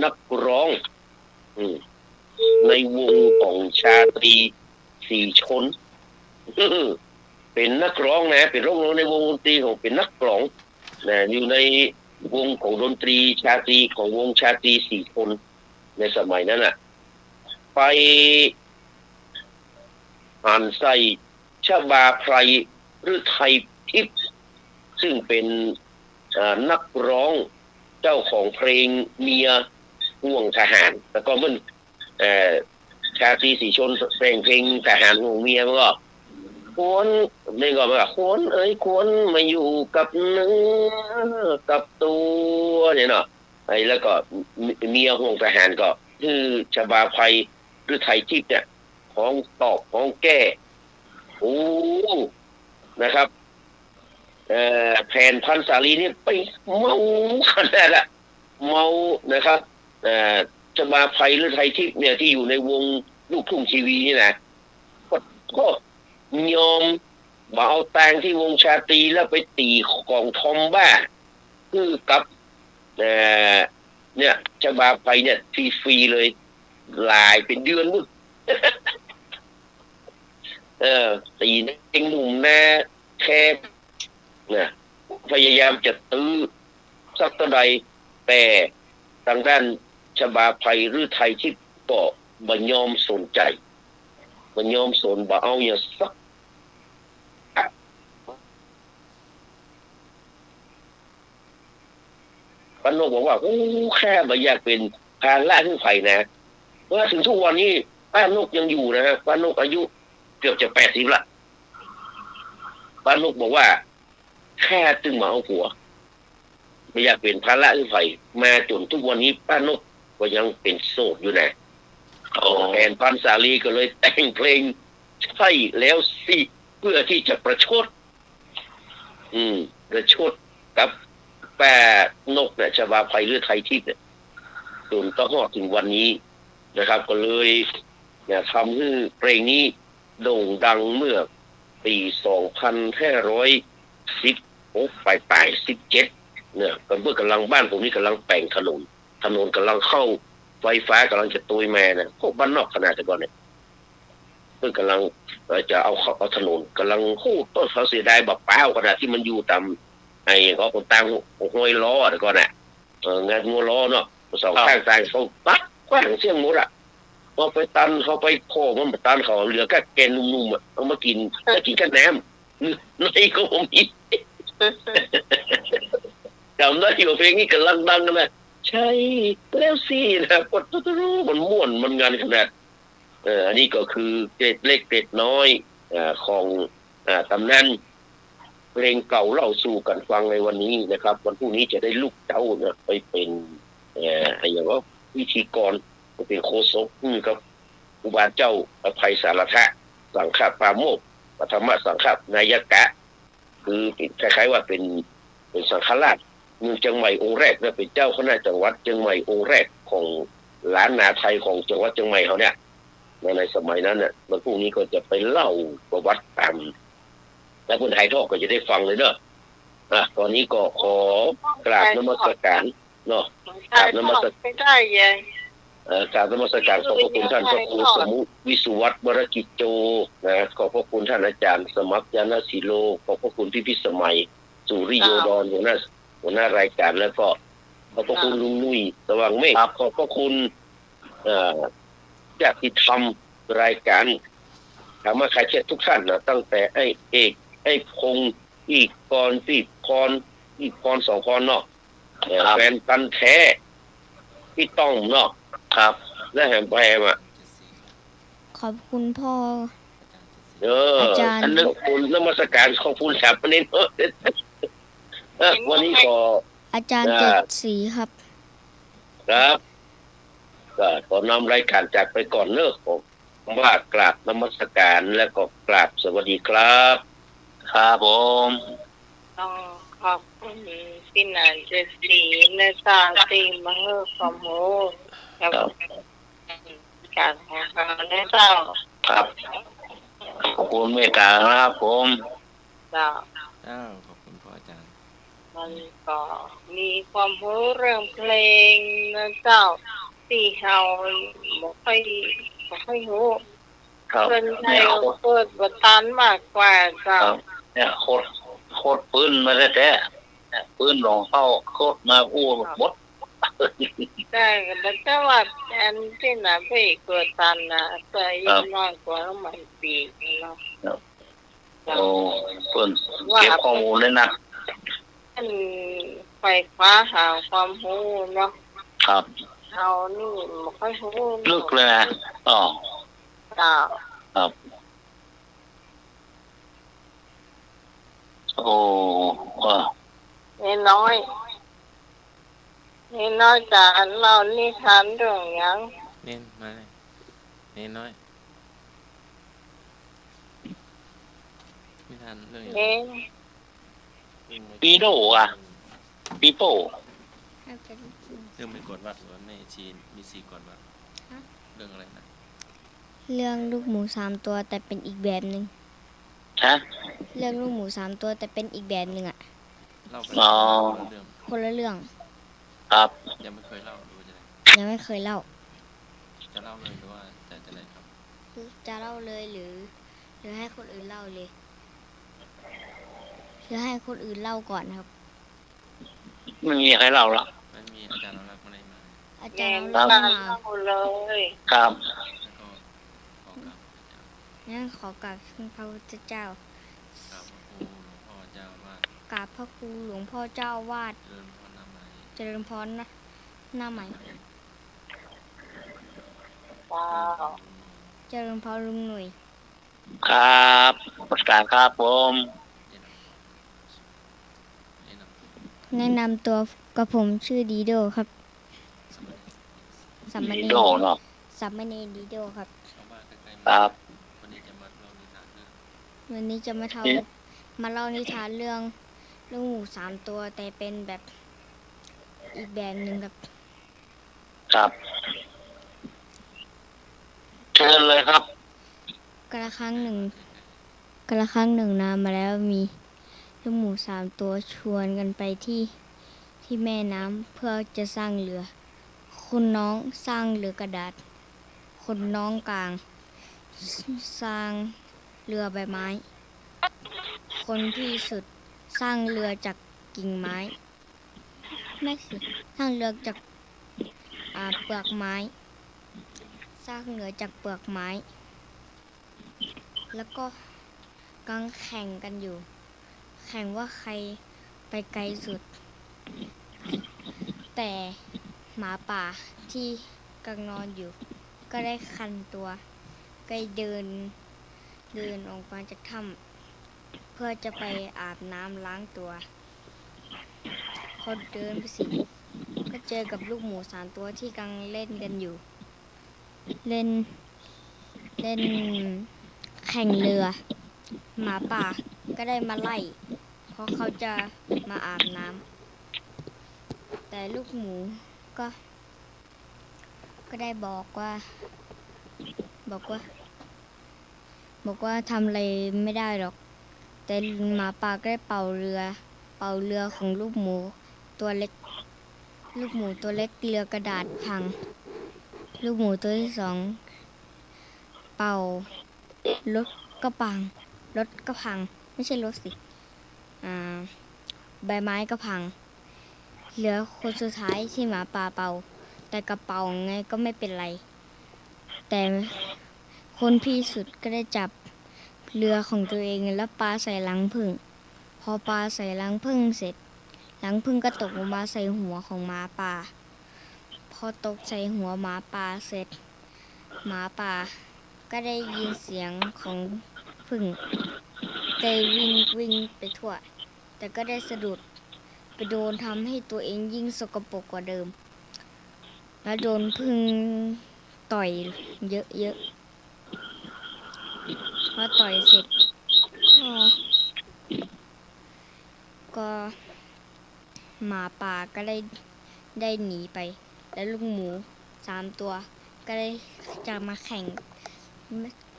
นักร้องในวงของชาตรีสี่ชนเป็นนักร้องนะเป็นร้องในวงดนตรีของเป็นนักร้องนะอยู่ในวงของดนตรีชาตรีของวงชาตรีสี่คนในสมัยนั้นน่ะไปอ่านใส่ชบาไพรหรือไทยทิพย์ซึ่งเป็นนักร้องเจ้าของเพลงเมียห่วงทหารแล้วก็มันชาตรีสี่ชนเพลงทหารห่วงเมียมันก็ควรนี่ก็แบบควรควรมาอยู่กับเนื้อกับตัวเนี่ยเนาะแล้วก็เมียห่วงทหารก็คือชบาไพรหรือไทยทิพย์เนี่ยของตอกของแก้นะครับแผ่นพันสาลีนี่ไปเมาขนาดละเมานะครับชบาไพรหรือไทยทิพย์เนี่ยที่อยู่ในวงลูกทุ่งทีวีนี่นะก็ยอมมาเอาแตงที่วงชาตรีแล้วไปตีกองทอมบ้าคือกับเนี่ยชบาไพรเนี่ยฟรีเลยหลายเป็นเดือนมึงตีเองหนุ่มแน่แค่เนี่ยพยายามจะตื้อสักเท่าใดแต่ทางด้านชบาไพรหรือไทยที่ก็บ่ยอมสนใจบ่ยอมสนบ่เอาอย่างสักปานนกบอกว่าแค่บ่อยากเป็นภาระขึ้นไผ่นะว่าถึงทุกวันนี้ป้านกยังอยู่นะฮะป้านกอายุเกือบจะ80ละป้านกบอกว่าแค่ตึงมาเอาผัวไม่อยากเป็นภาระขึ้นไผ่มาจนทุกวันนี้ป้านก ก็ยังเป็นโสดอยู่นะ โอ้ แผนพันสาลีก็เลยแต่งเพลงใช่แล้วสิเพื่อที่จะประชดประชดกับแปรนกเนี่ยชบาภัยหรือไทยทิพย์เนี่ยจนต้องถึงวันนี้นะครับ ก็เลยเนี่ยทำให้เพลงนี้โด่งดังเมื่อปี2516ปลาย17เนี่ยก็เมื่อกำลังบ้านผมนี่กำลังแต่งถนนกำลังเข้าไฟฟ้ากำลังจะตุยแม่นะพวกบ้านนอกขนาดแต่ก่อนเนี่ยเพื่อกำลังจะเอาถนนกำลังต้นเขาเสียดายแบบเปล่าขนาดที่มันอยู่ตามไอ้เขาคนตั้งห้อยล้อแต่ก่อนน่ะงานงัวล้อเนาะสองข้างต่างเขาตัดแขว้งเสียงหมดอ่ะพอไปตันเขาไปโค้มันตันเขาเหลือแค่แกนนุ่มๆอ่ะเอามากินแค่แหนมนี่ก็ผมอีกจำได้อยู่เพลงนี้กำลังดังกันนะใช่แล้วสินะกดตู้มันม่วนมันงานขนาดอันนี้ก็คือเกร็ดเล็กเกร็ดน้อยของตำนานเพลงเก่าเล่าสู่กันฟังในวันนี้นะครับวันพรุ่งนี้จะได้ลูกเจ้านะไปเป็นอย่างว่าวิธีกรเป็นโฆษกครับอุบาเจ้าอภัยสารทะสังฆปาโมกข์ปฐมสังฆนายกะคือคล้ายๆว่าเป็นสังฆราชเมืองเชียงใหม่องค์แรกเนี่ยเป็นเจ้าคณะจังหวัดเชียงใหม่องค์แรกของล้านนาไทยของจังหวัดเชียงใหม่เขาเนี่ยในสมัยนั้นเนี่ยวันพรุ่งนี้ก็จะไปเล่าประวัติตามและคนไทยทอกก็จะได้ฟังเลยเนอะตอนนี้ก็ขอกราบนมัสการเนาะกราบนมัสการไม่ได้ยัง กราบนมัสการขอบพระคุณท่านพระครูสมุวิสุวัตรวรกิจโจนะขอบพระคุณท่านอาจารย์สมัครยานศิโลขอบพระคุณพี่พิสมัยสุริโยดรหัวหน้ารายการแล้วก็ขอบพระคุณลุงนุ่ยสว่างเมฆขอบพระคุณญาติธรรมรายการถามว่าใครเช็ดทุกท่านนะตั้งแต่ไอ้เอกไอ้พงศ์อีกกรพี่พรอีกพร2 พรเนาะแฟนตันแท้พี่ต้องเนาะครับและแหมแพมอ่ะ ขอบคุณพ่อ อาจารย์ขอบคุณนมัสการขอบคุณครับวันนี้วันนี้ก็อาจารย์เจ็ดสีครับครับก็ขอนำรายการจากไปก่อนเนอะผมว่ากราบนมัสการและก็กราบสวัสดีครับครับผม ต้องขอบคุณพี่นันเจสีและสาติมังเออความโหแล้วการของเราได้เจ้าครับขอบคุณเมตตานะครับผมเจ้าขอบคุณพ่ออาจารย์มันก็มีความรู้เรื่องเพลงนะเจ้าที่เราไม่ค่อยรู้เป็นไทยเปิดบทานมากกว่าเจ้าเนี่ยโคตรปืนมาแท้ๆปืนหลงเข้าโคตรมาอู้บดแต่แต่ว่าอันที่น่ะไปเกิดตันนะแต่ยังน้อยกว่ามันปีเนาะโอ้เพิ่นเก็บข้อมูลเลยนะอันไฟฟ้าหาความรู้เนาะครับเอานี่ไม่ค่อยรู้ลึกเลยนะครับโอ้ว่าน้อยการเล่านิทานเรื่องยังเน้นมาเลยเน้นน้อยนิทานเรื่องปีโดปีโป้เรื่องไม่กดวัดหรือว่าไม่ชีนมี4กดวัดเรื่องอะไรนะเรื่องลูกหมู3 ตัวแต่เป็นอีกแบบหนึ่งเรื่องลูกหมู3 ตัวแต่เป็นอีกแบบหนึ่งอ่ะเล่าไปคนละเรื่องครับยังไม่เคยเล่าดูจะยังไม่เคยเล่าจะเล่าเลยหรือว่าจะอะไรครับจะเล่าเลยหรือให้คนอื่นเล่าเลยหรือให้คนอื่นเล่าก่อนครับไม่มีใครเล่าหรอกไม่มีอาจารย์เราไม่ได้มาอาจารย์เราเล่าเลยครับงั้นขอกราบพระพุทธเจ้ากราบพระครูหลวงพ่อเจ้าวาดเจริญพรนะหน้าใหม่เจริญพรลุงหนุ่ยครับประกาศครับผมแนะนำตัวกับผมชื่อดีโดครับ สามเณ ดี ร โดเนาะ สามเณรดีโดครับ เอาบ้านใกล้ๆ ค มา รับ วันนี้จะมาเล่านิทานเรื่อง วันนี้จะมาเล่านิทานเรื่องหมูสามตัวแต่เป็นแบบอีกแบบหนึ่งครับ ครับเชิญเลยครับ กระครั้งหนึ่งนานมาแล้วมีลูกหมูสามตัวชวนกันไปที่แม่น้ำเพื่อจะสร้างเรือคนน้องสร้างเรือกระดาษคนน้องกลางสร้างเรือใบไม้คนพี่สุดสร้างเรือจากกิ่งไม้ไม่สิสร้างเรือจากเปลือกไม้สร้างเรือจากเปลือกไม้แล้วก็กำลังแข่งกันอยู่แข่งว่าใครไปไกลสุดแต่หมาป่าที่กำลังนอนอยู่ก็ได้คันตัวก็เดินออกมาจากถ้ำเพื่อจะไปอาบน้ำล้างตัวพอเดินไปสิก็เจอกับลูกหมูสามตัวที่กำลังเล่นกันอยู่เล่นแข่งเรือหมาป่าก็ได้มาไล่เพราะเขาจะมาอาบน้ำแต่ลูกหมูก็ได้บอกว่าทำอะไรไม่ได้หรอกแต่หมาป่าก็ได้เป่าเรือของลูกหมูตัวเล็กเรือกระดาษพังลูกหมูตัวที่สองเป่ารถก็พังไม่ใช่รถสิใบไม้ก็พังเหลือคนสุดท้ายที่หมาป่าเป่าแต่กระเป๋าไงก็ไม่เป็นไรแต่คนพี่สุดก็ได้จับเรือของตัวเองแล้วปาใส่รังผึ้งพอปาใส่รังผึ้งเสร็จรังผึ้งก็ตกลงมาใส่หัวของหมาป่าพอตกใส่หัวหมาป่าเสร็จหมาป่าก็ได้ยินเสียงของผึ้งก็วิ่งไปทั่วแต่ก็ได้สะดุดไปโดนทำให้ตัวเองยิ่งสกปรกกว่าเดิมแล้วโดนผึ้งต่อยเยอะพอต่อยเสร็จก็หมาป่าก็ได้หนีไปแล้วลูกหมูสามตัวก็ได้จะมาแข่ง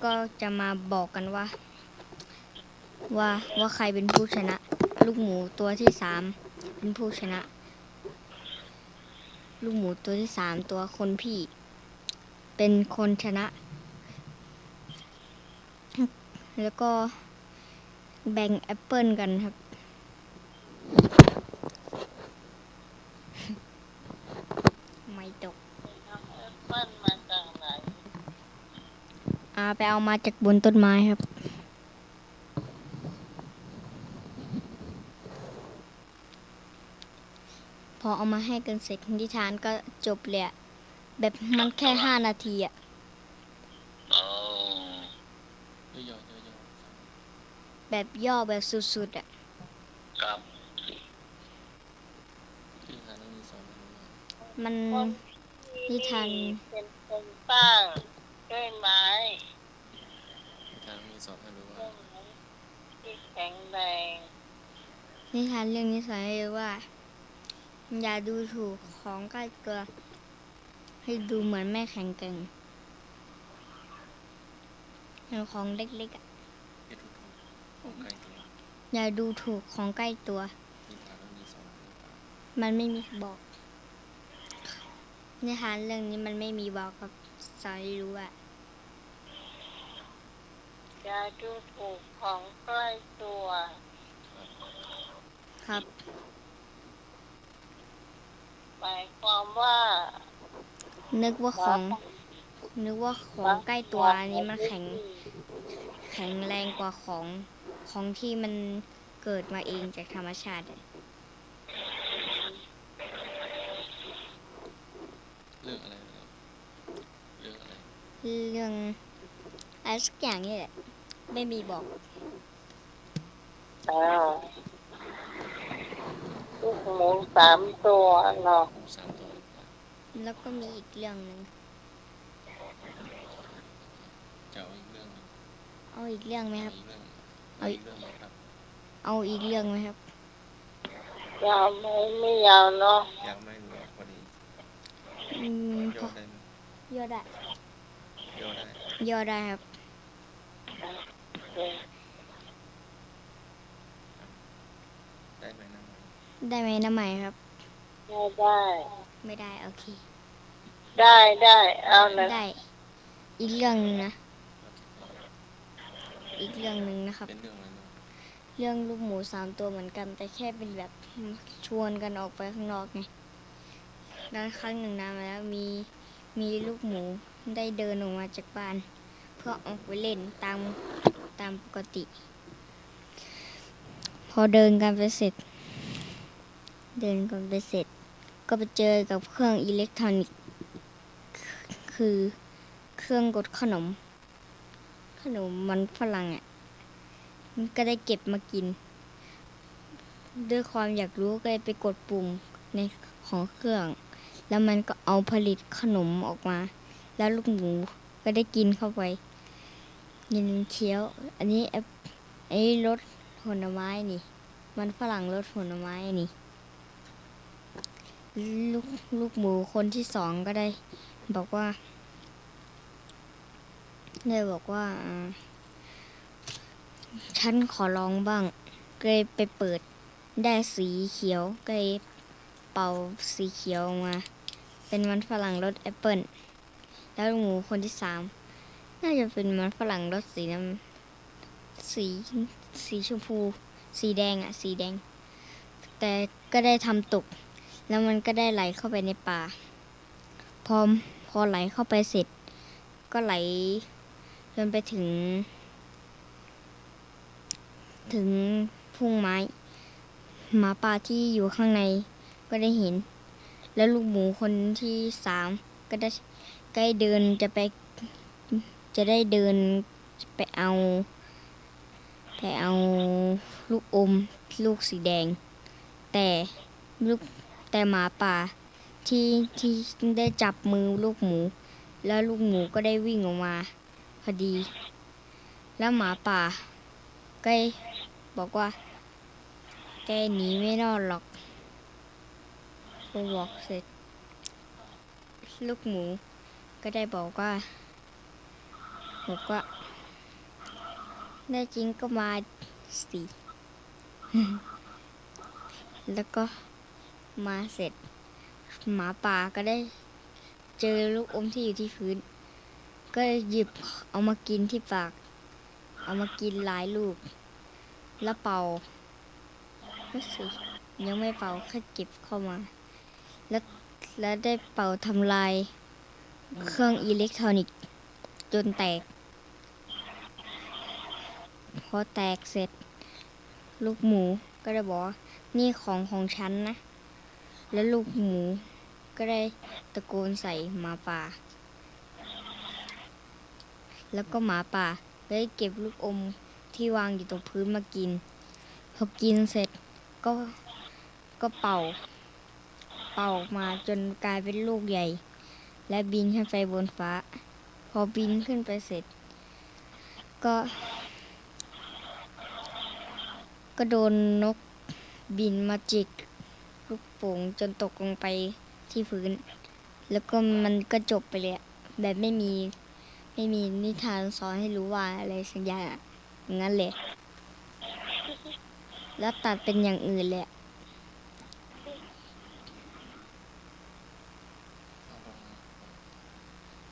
ก็จะมาบอกกันว่าใครเป็นผู้ชนะลูกหมูตัวที่สามเป็นผู้ชนะลูกหมูตัวที่สามตัวคนพี่เป็นคนชนะแล้วก็แบ่งแอปเปิลกันครับไม่ตกไปเอามาจากบนต้นไม้ครับพอเอามาให้กันเสร็จนิทานก็จบเลยแบบมันแค่5 นาทีย่อแบบย่อแบบสุดๆครับ นิทานเรื่องนี้สอนอะไรบ้าง มันนิทาน เป็นคนสร้างด้วยไม้ นิทานเรื่องนี้สอนให้รู้ว่า ที่แข็งแรง นิทานเรื่องนี้สอนให้รู้ว่าอย่าดูถูกของใกล้ตัวให้ดูเหมือนไม่แข็งแกร่งของเล็กๆอย่าดูถูกของใกล้ตัวนิทานเรื่องนี้สอนให้รู้ว่า มันไม่มีบอกนิทานเรื่องนี้มันไม่มีบอกกับสอนให้รู้ว่า อย่าดูถูกของใกล้ตัว ครับ หมายความว่า นึกว่าของใกล้ตัวอันนี้มันแข็งแรงกว่าของที่มันเกิดมาเองจากธรรมชาติ เรื่องอะไรนะครับเรื่องอะไร เรื่องอะไรสักอย่างนี่แหละไม่มีบอก ลูกหมู3 ตัวเนาะ หมูสามตัว แล้วก็มีอีกเรื่องหนึ่ง จะเอาอีกเรื่องหนึ่ง เอาอีกเรื่องไหมครับ เอาอีกเรื่องไหมครับ เอาอีกเรื่องไหมครับ ยาวไม่ยาวเนาะ ยังไม่รู้พอดี อืม ย่ พ อ อ ได้ไหม ย่อได้ ย่อได้ ย่อได้ครับ ได้ไหมนะ ได้ไหมน้ำใหม่ครับ ได้ ไม่ได้โอเค ได้เอาเลย ได้ อีกเรื่องหนึงนะ อีกเรื่องหนึ่งนะครับ เป็นเรื่องอะไรเนาะ เรื่องลูกหมู3 ตัวเหมือนกัน แต่แค่เป็นแบบชวนกันออกไปข้างนอกไงแล้วครั้งหนึ่งนานมาแล้วมีลูกหมูได้เดินออกมาจากบ้าน เพื่อออกไปเล่นตามปกติ พอเดินกันไปเสร็จ ก็ไปเจอกับเครื่องอิเล็กทรอนิกส์ คือเครื่องกดขนมมันฝรั่งอ่ะ มันก็ได้เก็บมากิน ด้วยความอยากรู้ก็เลยไปกดปุ่มในของเครื่อง แล้วมันก็เอาผลิตขนมออกมา แล้วลูกหมูก็ได้กินเข้าไปยินเคี้ยว อันนี้รสผลไม้นี่ มันฝรั่งรสผลไม้นี่ ลูกหมูคนที่2ก็ได้บอกว่าฉันขอลองบ้างก็เลยไปเปิดได้สีเขียวก็เลยเป่าสีเขียวออกมา เป็นมันฝรั่งรสแอปเปิ้ลแล้วลูกหมูคนที่3น่าจะเป็นมันฝรั่งรสสีชมพูสีแดงสีแดง แต่ก็ได้ทำตก แล้วมันก็ได้ไหลเข้าไปในป่า พอไหลเข้าไปเสร็จ ก็ไหลจนไปถึงพุ่งไม้หมาป่าที่อยู่ข้างในก็ได้เห็น แล้วลูกหมูคนที่3ก็ได้เดินไปเอาลูกอมลูกสีแดง แต่หมาป่าที่ได้จับมือลูกหมู แล้วลูกหมูก็ได้วิ่งออกมาพอดี แล้วหมาป่าก็บอกว่าแกหนีไม่รอดหรอกพอบอกเสร็จ ลูกหมูก็ได้บอกว่าได้จริงก็มาสิ แล้วก็มาเสร็จ หมาป่าก็ได้เจอลูกอมที่อยู่ที่พื้น ก็หยิบเอามากินที่ปาก เอามากินหลายลูก แล้วเป่าไม่สิยังไม่เป่าแค่เก็บเข้ามา แล้วได้เป่าทำลายเครื่องอิเล็กทรอนิกส์จนแตก พอแตกเสร็จ ลูกหมูก็ได้บอกว่านี่ของฉันนะ แล้วลูกหมูก็ได้ตะโกนใส่หมาป่า แล้วก็หมาป่าได้เก็บลูกอมที่วางอยู่ตรงพื้นมากิน พอกินเสร็จก็เป่าออกมาจนกลายเป็นลูกใหญ่ และบินขึ้นไปบนฟ้า พอบินขึ้นไปเสร็จ ก็โดนนกบินมาจิกลูกโป่งจนตกลงไปที่พื้น แล้วก็มันก็จบไปเลยแบบไม่มีนิทานสอนให้รู้ว่าอะไรสักอย่างงั้นเลย แล้วตัดเป็นอย่างอื่นเลย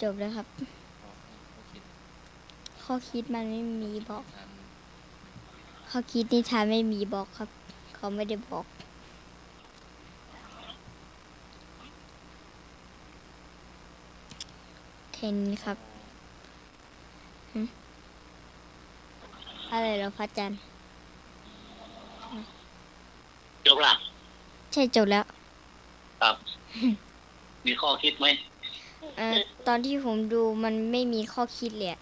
จบแล้วครับ ข้อคิดมันไม่มีบอก ข้อคิดนิทานไม่มีบอกครับ เขาไม่ได้บอก เทนครับอะไรเหรอพระจันทร์ จบละ ใช่จบแล้ว ครับ มีข้อคิดไหม ตอนที่ผมดูมันไม่มีข้อคิดเลยอะ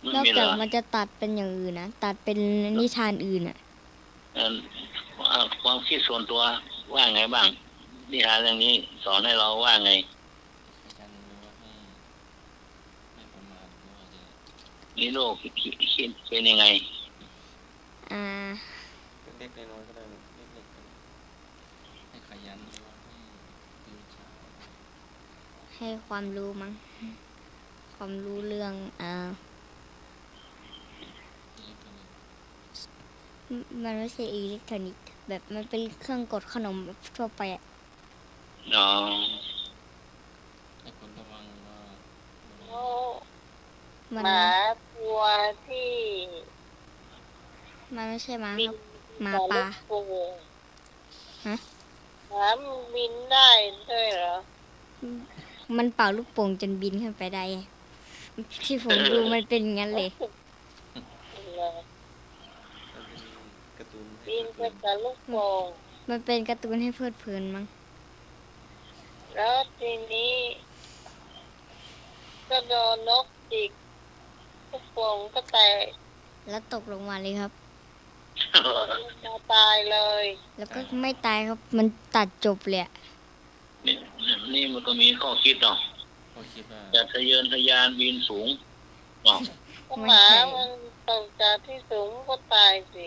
ไม่ นอก มีเหร จาก อ มันจะตัดเป็นอย่างอื่นนะ ตัดเป็นนิทานอื่นอ่ะ ความคิดส่วนตัวว่าไงบ้างนิทานเรื่องนี้สอนให้เราว่าไง มีโรคคิดเป็นยังไง อ่า เล็กๆน้อยๆก็ได้เล็กๆก็ได้ให้ขยันหรือว่าให้ตื่นเช้า ให้ความรู้มั้งความรู้เรื่องอิเล็กทรอนิกส์ มันไม่ใช่อิเล็กทรอนิกส์แบบมันเป็นเครื่องกดขนมแบบทั่วไปอะ อ๋อ ให้คนระวังว่า แล้ว มัน หมาตัวที่ มันไม่ใช่หมา บิ ครั น บหมา กับ ป่า ลูกโป่ง ฮะ หมามันบินได้ด้วยเหรอ มันเป่าลูกโป่งจนบินขึ้นไปได้ที่ผมดูมันเป็นอย่างนั้นเลย เหรอ มันเป็นการ์ตูนให้ บิน เพลิ ไป น กับลูกโป่ง มันเป็นการ์ตูนให้เพลิดเพลินมั้ง แล้วทีนี้ก็โดนนกจิกลูกโป่งก็แตก แล้วตกลงมาเลยครับ มาตายเลย แล้วก็ไม่ตายครับมันตัดจบเลยอะ นี่มันก็มีข้อคิดเนาะ ๆก็คิดว่า จะทะเยอทะยานบินสูงเนาะ ก็หมามันตกจากที่สูงก็ตายสิ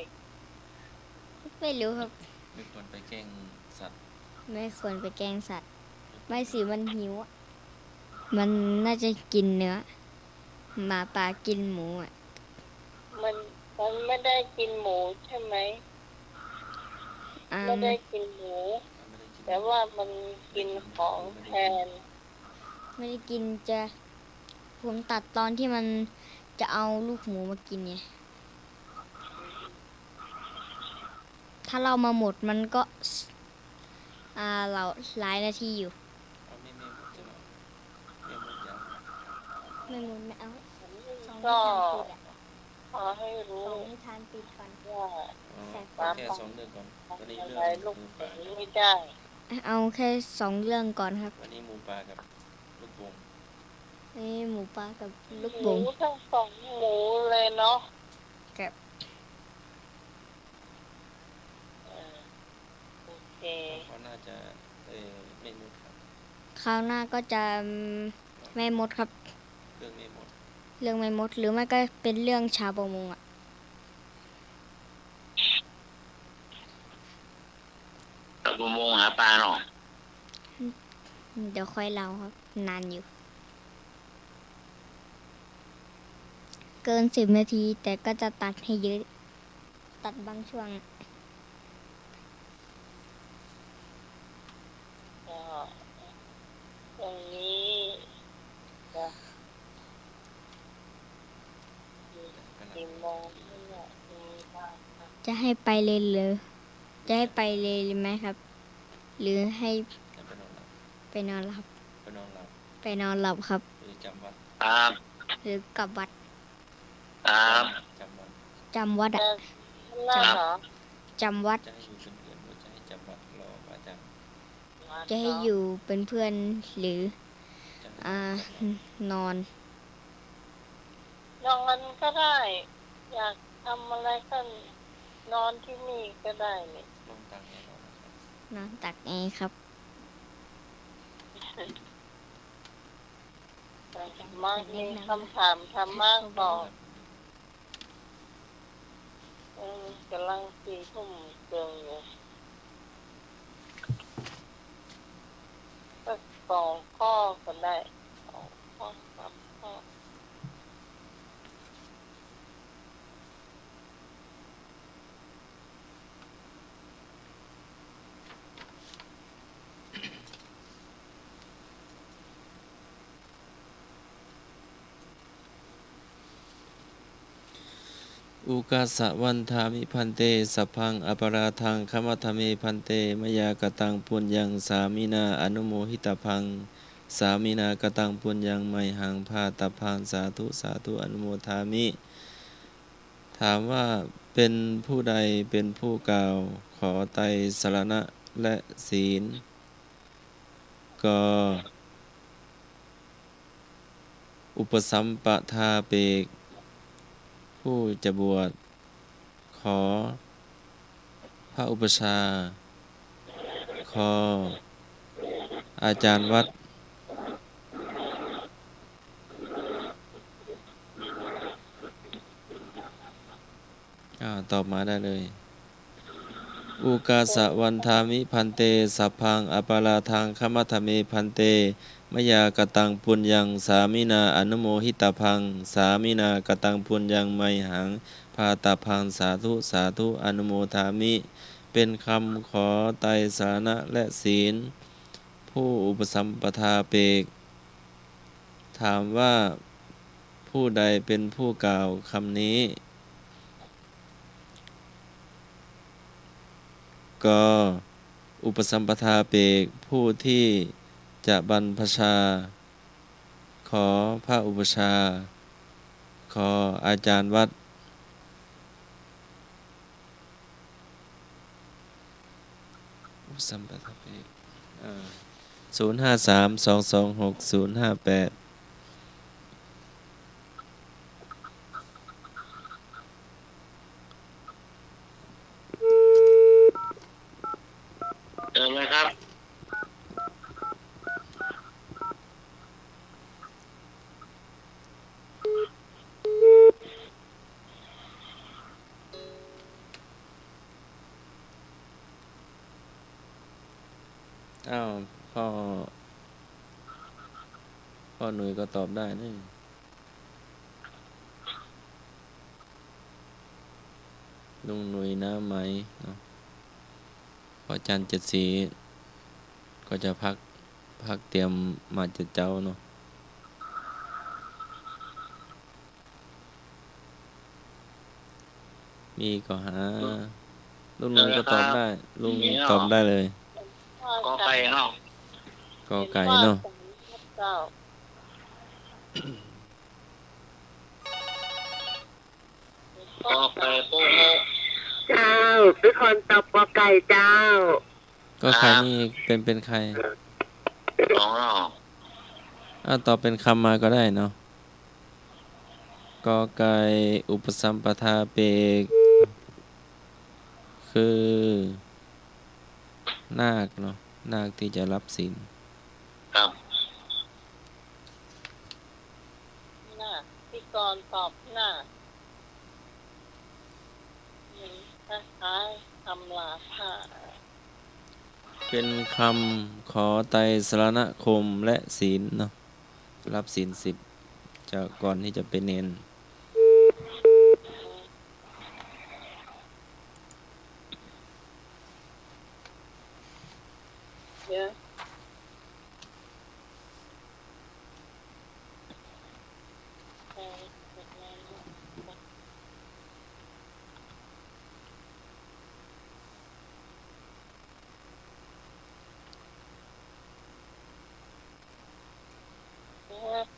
ไม่รู้ครับ ไม่ควรไปแกล้งสัตว์ ไม่ควรไปแกล้งสัตว์ ไม่สิมันหิวอะมันน่าจะกินเนื้อหมาป่ากินหมูอ่ะ มันไม่ได้กินหมูใช่ไหม อ่า ไม่ได้กินหมู มันไม่ได้กิน แต่ว่ามันกินของแทน ไม่ได้กินจะผมตัดตอนที่มันจะเอาลูกหมูมากินไงถ้าเรามาหมดมันก็เราหลายนาทีอยู่ เอาไม่หมดจะหรอไม่หมดยาว ไม่หมดไม่เอาสอง ก็ นิทานปิดอะ ขอให้รู้ สองนิทานปิดก่อน ว่า อ๋อ แสบ แค่2 เรื่องก่อนวันนี้ อะ เรื่ ไร อง ลูก หมู ห ป่า มูไม่ได้ เอาแค่2 เรื่องก่อนครับ วันนี้หมูป่ากับลูกโป่ง นี่หมูป่ากับลูก หมู โป่ง ทั้งสองหมูเลยเนาะ กับ โอเค เขาน่าจะไม่หมดครับ คราวหน้าก็จะไม่หมดครับ เรื่องไม่หมด เรื่องไม่หมดหรือไม่ก็เป็นเรื่องชาวประมงอ่ะ กับประมงหาปลาเนาะ เดี๋ยวค่อยเล่าครับ นานอยู่ เกิน10 นาที แต่ก็จะตัดให้เยอะ ตัดบางช่วง ก็ตรงนี้จะ กำลัง กี่โมงเนี่ยมีบ้างนะ จะให้ไปเลยหรือจะให้ไปเลยไหมครับ หรือให้ จะไปนอนหลับ ไปนอนหลับ ไปนอนหลับ ไปนอนหลับครับ หรือจำวัด ครับ หรือกลับวัด ครับ จำวัด จำวัด จะ อะ นั่นเหรอ จำวัด จะให้อยู่เป็นเพื่อนหรือจะให้จำวัดรออาจารย์ จะให้อยู่เป็นเพื่อนหรือ จะให้ อ่านอน นอนก็ได้ อยากทำอะไรก็นอนที่นี่ก็ได้นี่ ลงตังค์แน่นอนนะครับ นอนตักแอร์ครับ แต่มากมีคำถามธรรมะบอกกำลัง4 ทุ่มเกินอยู่ก็2 ข้อก็ได้2 ข้อ 3 ข้อ อุกาสะวันทามิพันเตสัพพังอปาราทังขมัทเมพันเตมยากตังปุญญังสามินาอนุโมหิตพังสามินากตังปุญญังไมหังพาตพังสาธุสาธุอนุโมทามิ ถามว่าเป็นผู้ใดเป็นผู้กล่าวขอไตรสรณะและศีลก็อุปสัมปทาเปกผู้จะบวชขอพระอุปชฌาย์ขออาจารย์วัด ตอบมาได้เลย อุกาสะวันทามิพันเตสัพพังอปาราทังขมัทเมพันเตมยากตังปุญญังสามินาอนุโมหิตาพังสามินากตังปุญญังไมหังพาตาพังสาธุสาธุอนุโมทามิ เป็นคำขอไตรสรณะและศีล ผู้อุปสัมปทาเปก ถามว่าผู้ใดเป็นผู้กล่าวคำนี้ ก็อุปสัมปทาเปกผู้ที่จะบรรพชา ขอพระอุปชา ขออาจารย์วัด อุปสัมปทาเปก053-226-058เจอไหมครับ อ้าวพ่อหนุ่ยก็ตอบได้นี่ลุงหนุ่ยน้ำไหมเนาะพอจันทร์7 สีก็จะพักเตรียมมาจะเจ้าเนาะมีก็หาลุงหนุ่ยก็ตอบได้ลุงตอบได้เลย กอไก่เนาะ กอไก่เนาะ เจ้า กอไก่โปโม เจ้าเป็นคนตอบกอไก่เจ้า ก็ใครนี่เป็นใคร สองเนาะ ตอบเป็นคำมาก็ได้เนาะกอไก่อุปสัมปทาเปก คือนาคเนาะนาคที่จะรับศีล ครับ หน้าพี่กรณ์ตอบหน้าคล้ายๆคำลาผ้า เป็นคำขอไตรสรณคมและศีลเนาะรับศีล10จากก่อนที่จะเป็นเนน เยอะ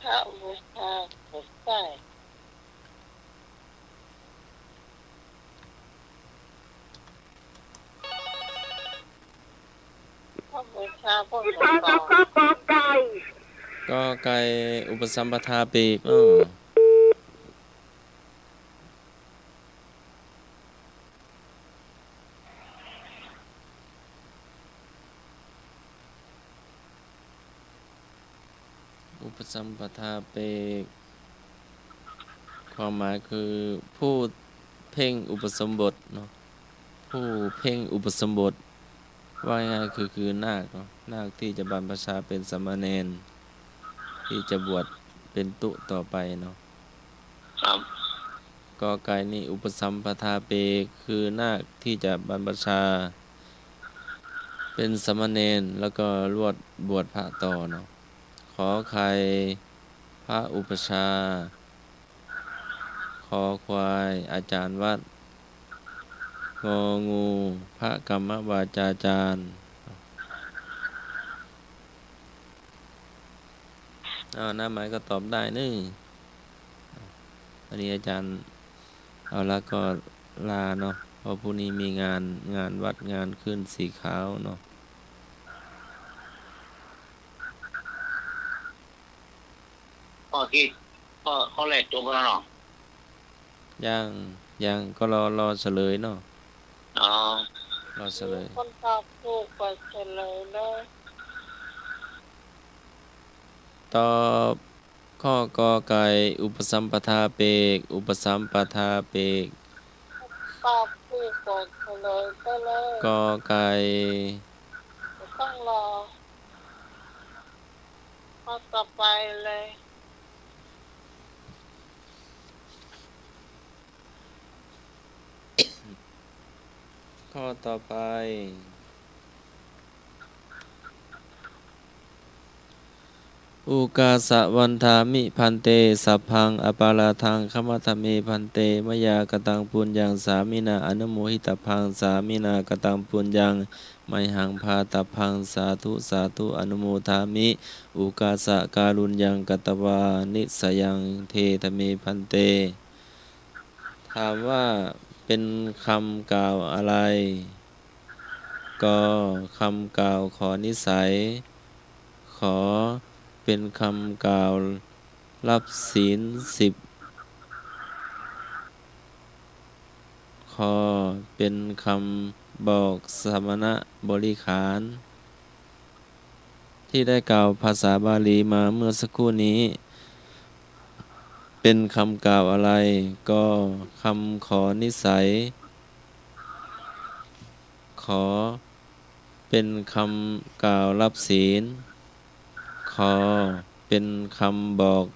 พระบูชาหัวใจพระบูชาพระ ที่ หั ใส่ ว ก็ ใจ กอไก่ ก็ไก่อุปสัมปทาเปกอุปสัมปทาเปก ความหมายคือผู้เพ่งอุปสมบทเนาะผู้เพ่งอุปสมบทว่าง่ายๆคือนาคเนาะนาคที่จะบรรพชาเป็นสามเณรที่จะบวชเป็นตุต่อไปเนาะ ครับ กอไก่นี่อุปสัมปทาเปกคือนาคที่จะบรรพชา เป็นสามเณรแล้วก็รวดบวชพระต่อเนาะขอไข่พระอุปชา คอควายอาจารย์วัดงองูพระกรรมวาจาจารย์หน้าไม้ก็ตอบได้นี่อันนี้อาจารย์เอาละก็ลาเนาะเพราะพรุ่งนี้มีงานวัดงานขึ้นสีขาวเนาะ ข้อที่ข้อแรกจบแล้วเนาะ ยังก็รอเฉลยเนาะ อ๋อ รอเฉลย คนตอบถูกกว่าเฉลยเลย ตอบข้อกอไก่อุปสัมปทาเปกอุปสัมปทาเปก ป ตอบถูกกดเลยก็เลย กอไก่ ไม่ต้องรอข้อต่อไปเลย ข้อต่อไปอุกาสะวันทามิพันเตสัพพังอปาราทังขมัทเมพันเตมยากตังปุญญังสามินาอนุโมหิตพังสามินากตังปุญญังไมหังพาตพังสาธุสาธุอนุโมทามิอุกาสะการุญญังกตวานิสยังเททเมพันเตถามว่าเป็นคำกล่าวอะไรก็คำกล่าวขอนิสัยขอเป็นคำกล่าวรับศีล10ขอเป็นคำบอกสมณะบริขาร ที่ได้กล่าวภาษาบาลีมาเมื่อสักครู่นี้ เป็นคำกล่าวอะไรก็คำขอนิสัย ขอเป็นคำกล่าวรับศีลขอเป็นคำบอก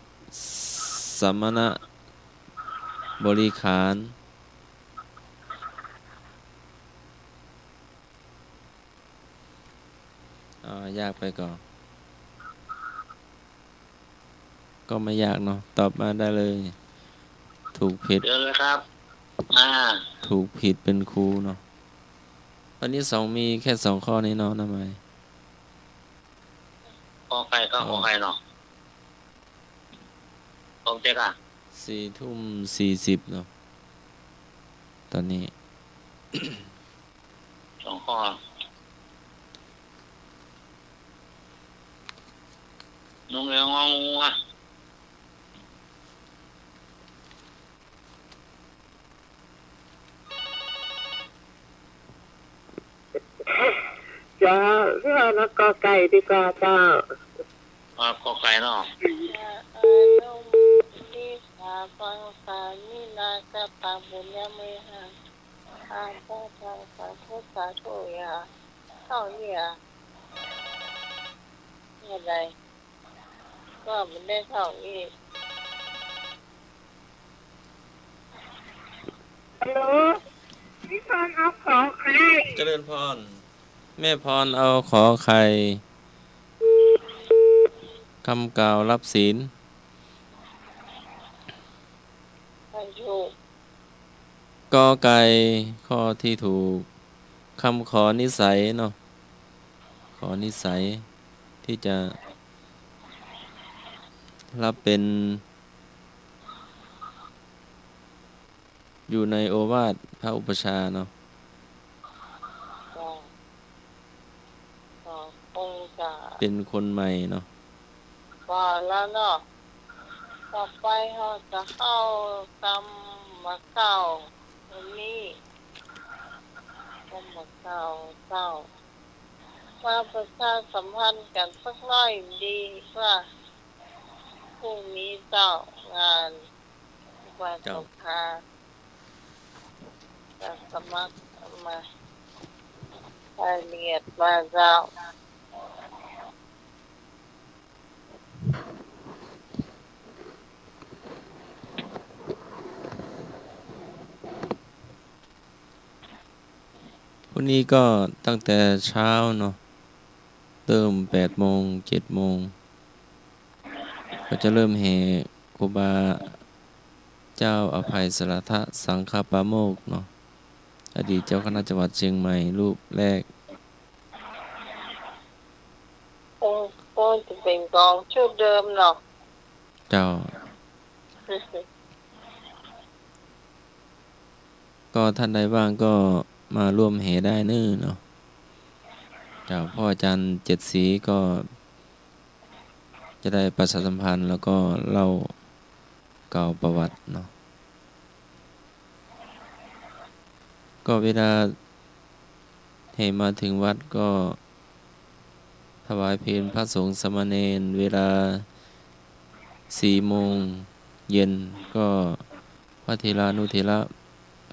สมณะบริขารยากไปก่อนก็ไม่ยากเนาะตอบมาได้เลยถูกผิด เดี๋ยวเลยครับ ถูกผิดเป็นครูเนาะวันนี้มีแค่2ข้อนี้เนาะทำไมขอไข่ก็ขอไข่เนาะตรงเจ๊ก4:40เนาะตอนนี้ 2 ข้อนุ่งเรียงงองูอ่ะ จะเรื่องนักกอไก่ดีกว่าเจ้า ขอไข่เนาะ นุนิสาปังสามินากตังบุญญาเมหังอาภาทังสาธุสาธุยาเข้าเนี่ยอะไรก็ไม่ได้เข้าอีก ฮัลโหลพี่พรเอาของใคร เจริญพรแม่พรเอาขอไข่คำกล่าวรับศีลกอไก่ข้อที่ถูกคำขอนิสัยเนาะขอนิสัยที่จะรับเป็นอยู่ในโอวาทพระอุปชฌาย์เนาะก็คงจะ เป็นคนใหม่เนาะ ว่าแล้วเนาะต่อไปเขาจะเข้ากรรมมาเก้าวันนี้กรรมมาเก้าเจ้ามาประชาสัมพันธ์กันสักหน่อยดีว่าพรุ่งนี้เจ้างานวันสงขลาจะสมัครมารายละเอียดมาเจ้า วันนี้ก็ตั้งแต่เช้าเนาะเริ่ม8 โมง 7 โมงก็จะเริ่มแห่ครูบาเจ้าอภัยสรทะสังฆปาโมกข์เนาะอดีตเจ้าคณะจังหวัดเชียงใหม่รูปแรก ก็จะเป็นกองชุดเดิมเนาะ เจ้า ก็ท่านใดว่างก็มาร่วมแห่ได้เนาะเจ้าพ่ออาจารย์7 สีก็จะได้ประชาสัมพันธ์แล้วก็เล่าเก่าประวัติเนาะก็เวลาให้มาถึงวัดก็ถวายเพลพระสงฆ์สามเณรเวลา4 โมงเย็นก็พระเถรานุเถระ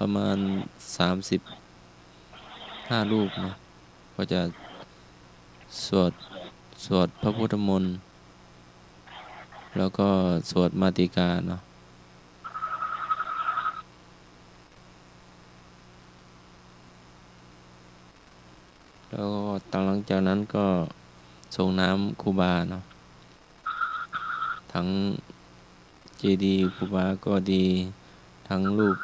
ประมาณ35รูปเนาะก็จะสวดพระพุทธมนต์แล้วก็สวดมาติกาเนาะแล้วก็หลังจากนั้นก็ส่งน้ำครูบาเนาะทั้งเจดีย์ครูบาก็ดีทั้งรูป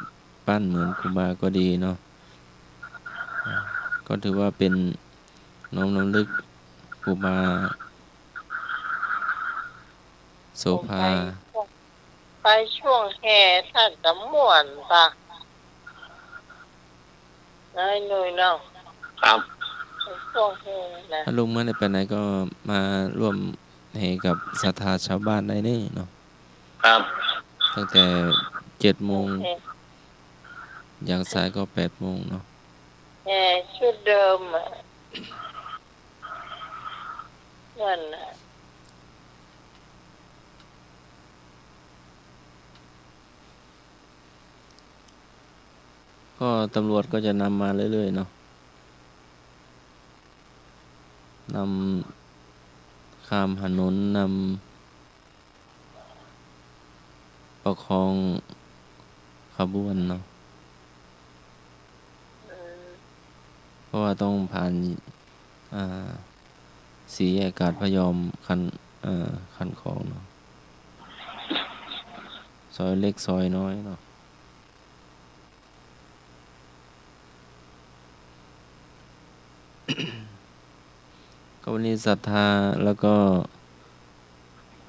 ปั้นเหมือนครูบาก็ดีเนาะก็ถือว่าเป็นน้อมรำลึกครูบาโสภา ไปช่วงแห่ท่านจะม่วนปะนายหนุ่ยเนาะ ครับ ไปช่วงแห่นะ ถ้าลุงไม่ได้ไปไหนก็มาร่วมแห่กับศรัทธาชาวบ้านได้นี่เนาะ ครับ ตั้งแต่7 โมง แห่ อย่างสายก็8 โมงเนาะ แห่ชุดเดิมอ่ะนั่นน่ะ ก็ตำรวจก็จะนำมาเรื่อยๆเนาะนำข้ามถนนนำประคองขบวนเนาะ อืม เพราะว่าต้องผ่านสี่แยกกาดพระยอมคันคลองเนาะซอยเล็กซอยน้อยเนาะ ก็วันนี้ศรัทธาแล้วก็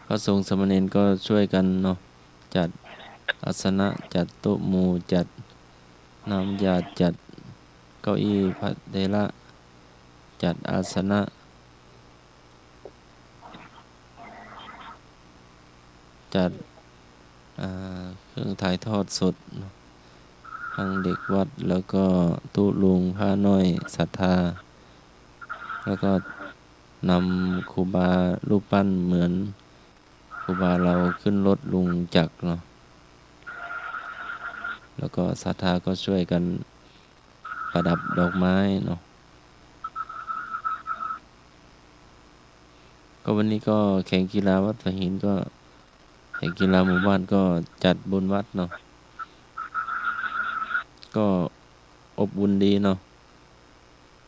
พระสงฆ์สามเณรก็ช่วยกันเนาะจัดอาสนะจัดโต๊ะหมู่จัดน้ำยาจัดเก้าอี้พระเถระจัดอาสนะจัดเครื่องถ่ายทอดสดเนาะทั้งเด็กวัดแล้วก็ตู้ลุงผ้าน้อยศรัทธาแล้วก็นำครูบารูปปั้นเหมือนครูบาเราขึ้นรถลุงจักรเนาะแล้วก็ศรัทธาก็ช่วยกันประดับดอกไม้เนาะก็วันนี้ก็แข่งกีฬาวัดหัวหินก็แข่งกีฬาหมู่บ้านก็จัดบนวัดเนาะก็อบอุ่นดีเนาะ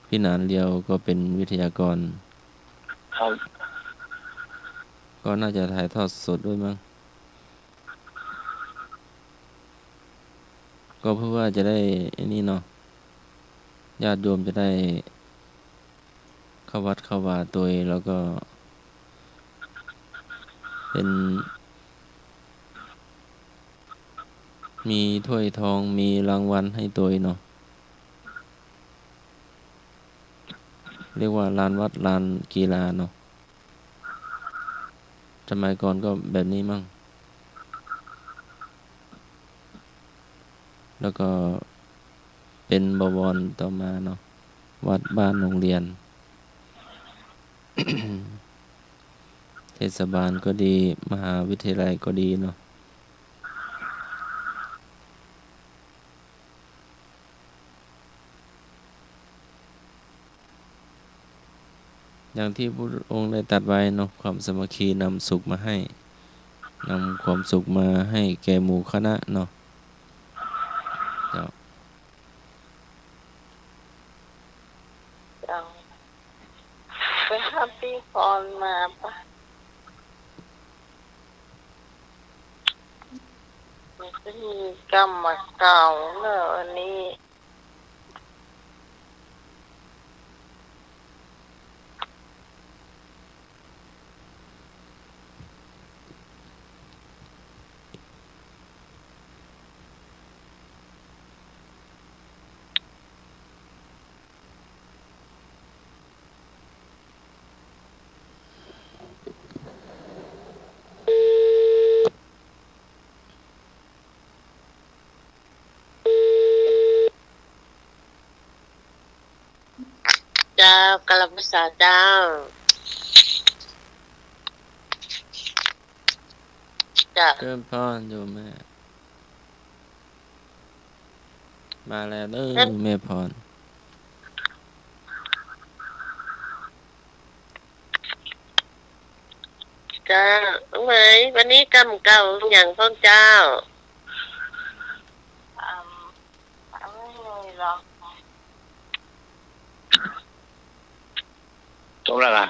พี่หนานเลียวก็เป็นวิทยากร ครับ ก็น่าจะถ่ายทอดสดด้วยมั้งก็เพื่อว่าจะได้ไอ้นี่เนาะญาติโยมจะได้เข้าวัดเข้าวาตัวเองแล้วก็เป็นมีถ้วยทองมีรางวัลให้ตัวเองเนาะเรียกว่าลานวัดลานกีฬาเนาะสมัยก่อนก็แบบนี้มั่งแล้วก็เป็นบวรต่อมาเนาะวัดบ้านโรงเรียน เทศบาลก็ดีมหาวิทยาลัยก็ดีเนาะอย่างที่พระองค์ได้ตรัสไว้เนาะความสามัคคีนำสุขมาให้นำความสุขมาให้แก่หมู่คณะเนาะเจ้า จังไปหาปีก่อนมาปะมันจะมีกรรมเก่าเนอะอันนี้เจ้ากลับภาษาเจ้าจ้ะ เริ่มพรโยมแม่ มาแล้วเด้อแม่พร จ้าน้องไหมวันนี้กำเก่าอย่างพ่อเจ้าไม่เลยหรอก จบแล้วล่ะ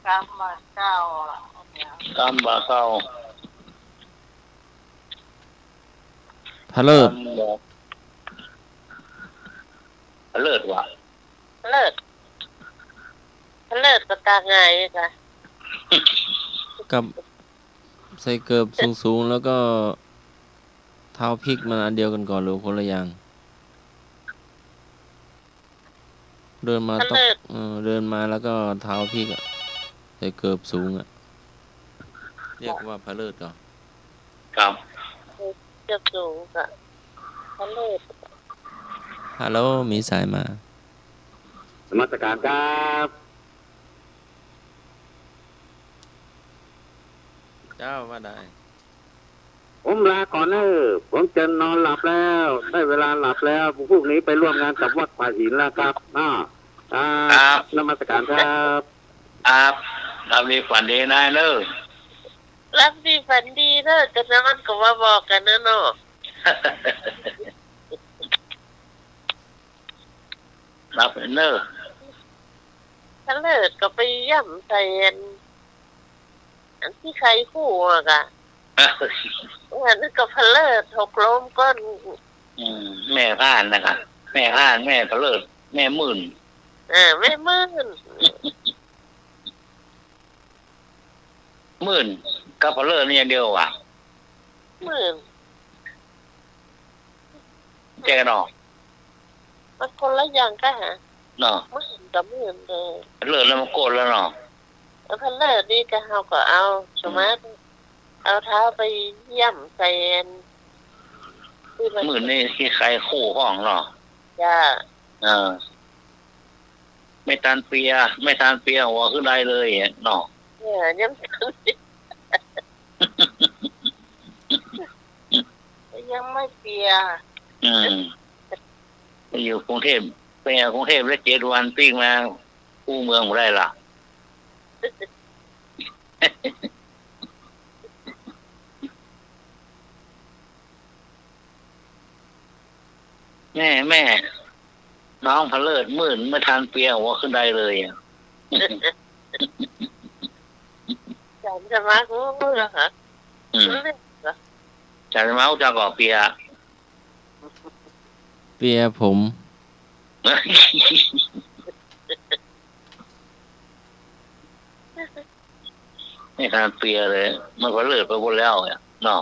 กรรมมาเก้าอ่ะ กำบาเข้า พะเลิศ เลิศว่ะ เลิศก็ตาไงค่ะ กับใส่เกิบสูงๆแล้วก็เท้าพริกมันอันเดียวกันก่อนหรือคนละอย่างเดินมาต้องเดินมาแล้วก็เท้าพริกอะใส่เกิบสูงอะเรียกว่าพะเลิศก่อน ครับ เจ้าสูงค่ะเลิศ ฮัลโหลมีสายมา นมัสการครับ เจ้าว่าได้ ผมลาก่อนเนอะผมจะนอนหลับแล้ว ได้เวลาหลับแล้วพรุ่งนี้ไปร่วมงานกับวัดป่าหินแล้วครับนมัสการครับ ครับรับดีฝันดีนายเนอะ รับดีฝันดีเนอะจะนอนก็ว่าบอกกันเนอะเนาะ รับเนอะ เลิศก็ไปย่ำใส่อันที่ใครคู่อะค่ะอันนั้นก็เลิศหกล้มก้น แม่ผ่านนะครับแม่ผ่านแม่เลิศแม่หมื่น ไม่มื่น หมื่นกับเลิศนี่เดียวว่ะ มื่น เจอกันเนาะ มันคนละอย่างก็หา เนาะ มื่นกับมื่นเลย เลิศแล้วมันโกรธแล้วเนาะ แล้วเลิศนี่ก็เอาก็เอาสมมติเอาเท้าไปย่ำใส่ที่มัน หมื่นนี่ที่ใครคู่ห้องเนาะ จ้า ไม่ทานเปียหัวขึ้นได้เลยเนาะ เนี่ยย่ำยังไม่เปีย ไปอยู่กรุงเทพไปกรุงเทพแล้ว7 วันปิ้งมากู้เมืองได้ล่ะ แม่น้องพะเลิศหมื่นไม่ทานเปียหัวขึ้นได้เลยจำจะมาคู่มือเหรอคะ จะเมาจะก่อเปีย เปียผม ไม่ทานเปียเลย มันก็เลิศไปหมดแล้วเนาะ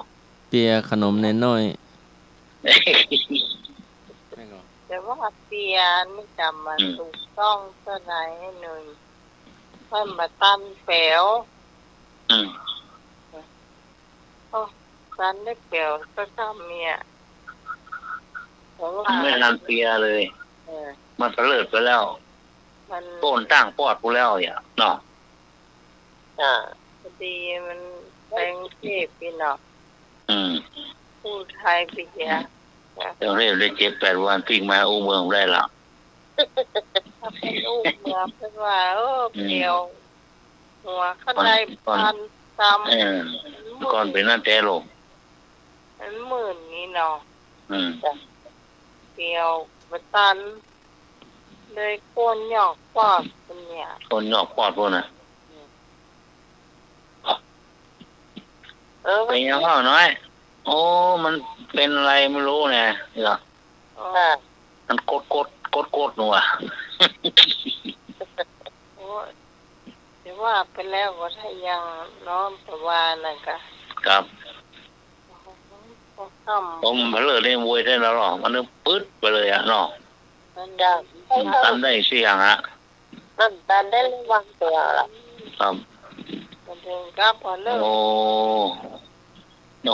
เปียขนมเนน้อย แต่ว่าเปียไม่จำมันถูกต้องเท่าไหร่ให้หนึ่งเพิ่มมาตั้นแป๋วตั้นได้แป๋วก็ทำเนี่ยของเรา ไม่ทานเปียเลย มันก็เลิศไปแล้ว มัน ต้นตั้งปอดกูแล้วเนาะ พอดีมันแปลงเทพพี่เนาะ พูดไทยไปเยอะ เดี๋ยวเรียกได้7 วันปิ้งมาอู้เมืองได้ละ ถ้าเป็นลูกเมืองเป็นว่าเกี่ยวหัวข้างในพันตำ ก่อนเป็นนั่นแต่ลง มันหมื่นนี่เนาะ อืม เกี่ยวมาตันเลยโคนหยอกปอดเป็นเนี่ย คนหยอกปอดพวกน่ะเป็นยังไงน้อย โอ้ มันเป็นอะไรไม่รู้เนี่ยเหรอมันกดหนูอ่ะ โอ้ยแต่ว่าไปแล้วก็ถ้ายังน้อมแต่ว่านั่นก็ ครับ ข้าม ผมเพลิดได้มวยได้แล้วหรอมันนึกปึ๊ดไปเลยเนาะ มันดัง ตันได้เสียงนั่นตันได้ระวังตัวละ ครับ มันถึงกับพอเลิก โอ้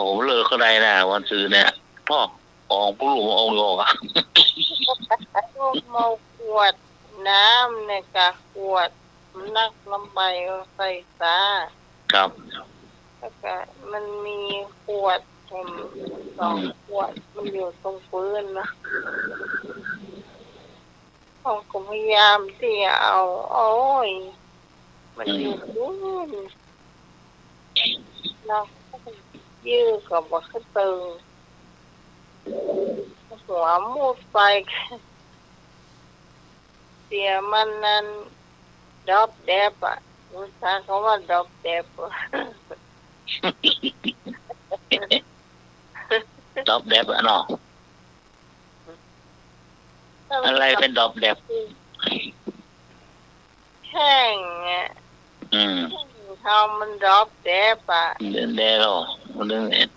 โหเลิกก็ได้นะวันซื้อเนี่ยพ่อของผู้หลวงองค์โยกลูกเมาขวดน้ำเนี่ยกะขวดมันนักลำใบใส่ตา ครับ แล้วก็มันมีขวดถ ให้มัน2 ขวดมันอยู่ตรงปืนนะเขาก็พยายามที่จะเอาโอ้ยมันอยู่ปืนเรายื้อก็บ่ขึ้นตึงหัวมุดไปเสียมันนั้นดอบแดบอ่ะรู้จักเขาว่าดอบแดบ ดอบแดบอะเนาะอะไรเป็นดอบแดบ แห้งอ่ะเขามันดอบแดบอ่ะ แดบหรอมัน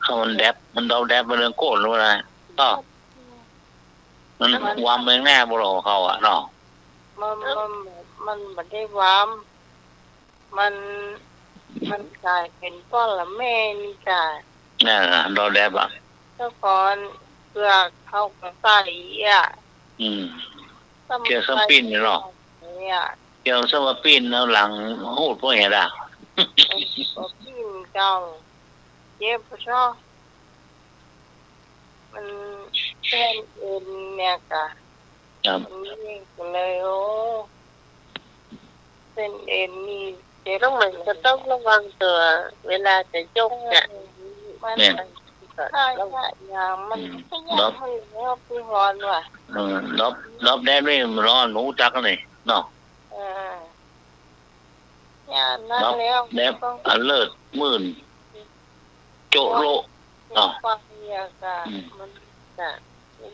เขามันแดบมันดอบแดบมันเรื่องโกรธหรืออะไรก็มันวามเองแน่บุหรี่เขาอะเนาะมันไม่ได้วามมันกลายเป็นก้อนละแม่นี่จ้ะนี่นะดอบแดบอะเจ้าก่อนเปลือกเข้ากับใส่อ่ะเกี่ยวกับปิ้นเนาะเกี่ยวกับปิ้นแล้วหลังหูดพวกเนี้ยด่ะปิ้นเก่าเจ็บปะชอบมันเส้นเอ็นเนี่ยกะมันนี่ก็เลยโอ้เส้นเอ็นนี่เจ็บต้องเหมือนจะต้องระวังตัวเวลาจะยกเนี่ยมันใช่อย่างมันไม่ยากให้แล้วพี่ร้อนว่ะดอบแดบนี่มันร้อนหนูจักเลยเนาะอย่างนั้นแล้ว แดบอันเลิศมื่นโจโลเนาะมันจะ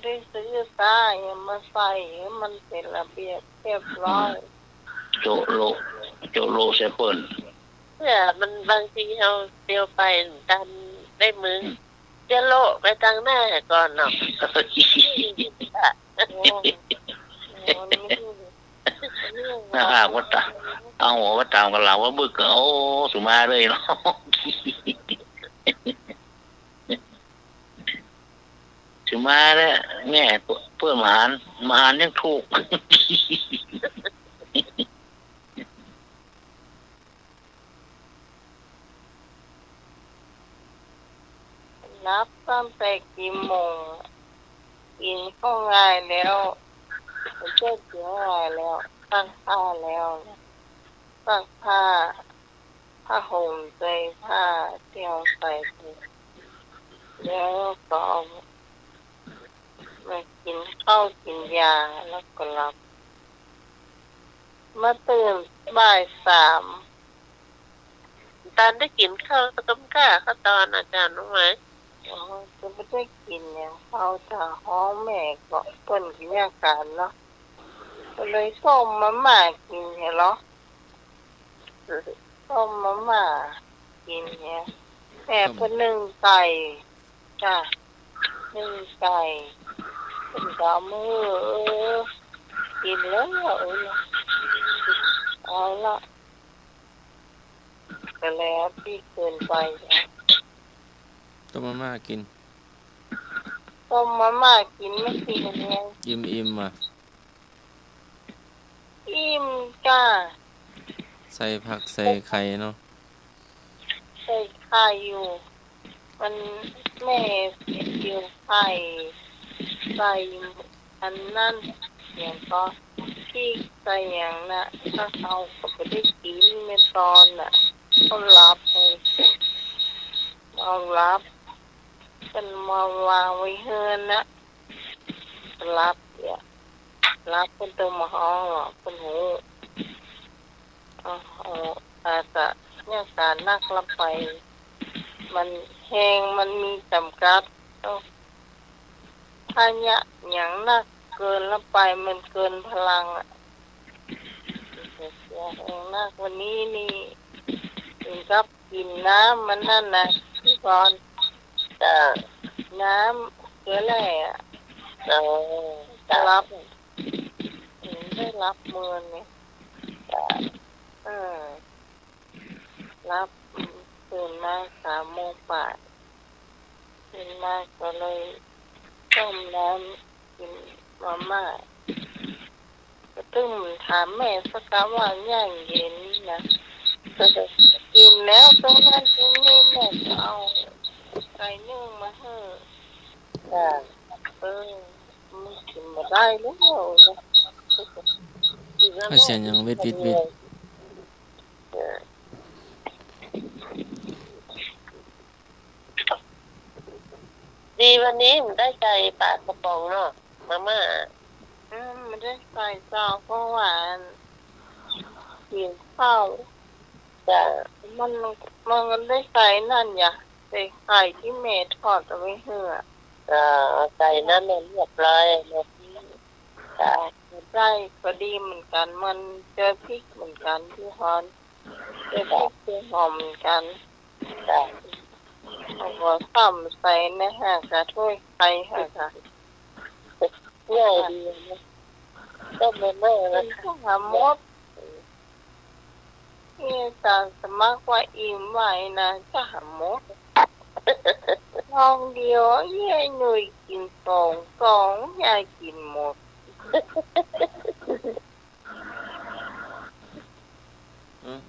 ได้ซื้อตามาใส่มันเป็นระเบียบเรียบร้อยโจโลเซเปิลเนี่ยมันบางทีเราเดียวไปดันได้มือจะโลไปทางหน้าก่อนเนาะน่ารักว่าตาเอาหัวว่าตามกันเราว่าบึกโอ้สุมาเลยเนาะสุมาเนี่ยแง่เพื่อมหารยังถูกนับตั้งแต่กี่โมงกินข้าวง่ายแล้วเจ๊เจี๋ยวง่ายแล้วตั้งผ้าแล้วตั้งผ้าห่มใจผ้าเที่ยวใส่แล้วก็มากินข้าวกินยาแล้วก็หลับมาตื่นบ่าย 3ตอนได้กินข้าวต้มก้าข้าวตอนอาจารย์รู้ไหมจะไม่ได้กินเนี่ยเขาจะห้องแม่ก็เปิ้นกินยาการเนาะก็เลยส้มมาม่ากินเหรอส้มมาม่ากินเนี่ยแม่เพิ่นนึ่งไก่จ้ะนึ่งไก่เป็นดาวมือกินแล้วเอาละก็แล้วพี่เกินไปต้มมาม่ากินต้มมาม่ากินไม่กินเนี่ยอิ่มอ่ะอิ่มจ้าใส่ผักใส่ไข่เนาะใส่ไข่อยู่มันแม่เกี่ยวไข่ใส่อันนั้นอย่างก็พี่ใส่อย่างน่ะถ้าเขาก็ไม่ได้กินในตอนน่ะเขารับเลยเอารับเป็นมาวางไว้เฮือนนะรับเนี่ยรับเป็นตัวมห้องหรอเป็นหูอาจจะเนี่ยการนักรับไปมันแห้งมันมีจำกัดถ้าเนี่ยอย่างนักเกินแล้วไปมันเกินพลังอ่ะอย่างนักวันนี้นี่ถึงกับกินน้ำมันนั่นนะพี่ก่อนน้ำเกลือแร่จะรับได้รับมือเนี่ยรับตื่นมา3 โมงป่าตื่นมาก็เลยต้มน้ำกินมาม่าก็ตึ้มถามแม่สักคำว่าย่างเย็นนะกินแล้วตรงนั้นตรงนี้แม่ก็เอา ก่นึ่งมาให้ จ้ะ มันกินมาได้แล้วนะ ให้เสียงยังวิดวิดวิด ดีวันนี้มันได้ใจปลากระป๋องเนาะมาม่า มันได้ใส่เจ้าเพราะว่ากินข้าว จ้ะ มันได้ใส่นั่นอย่าใส่ไข่ที่เมทอดเอาไว้เหือ ใส่นั่นเรียบร้อยนะจ้ะ ได้ก็ดีเหมือนกันมันเจอพริกเหมือนกันที่ฮอนเจอพริกที่หอมเหมือนกัน จ้ะ เอาหัวซ้ำใส่ในหากระถ้วยไข่หากะ ง่ายดีนะก็ไม่มาก มั นะ นก็หามดนี่จะสมัครว่าอิ่มไว้นะจะหามดลองเดียวยายหนุ่ยกินสองยายกินหมด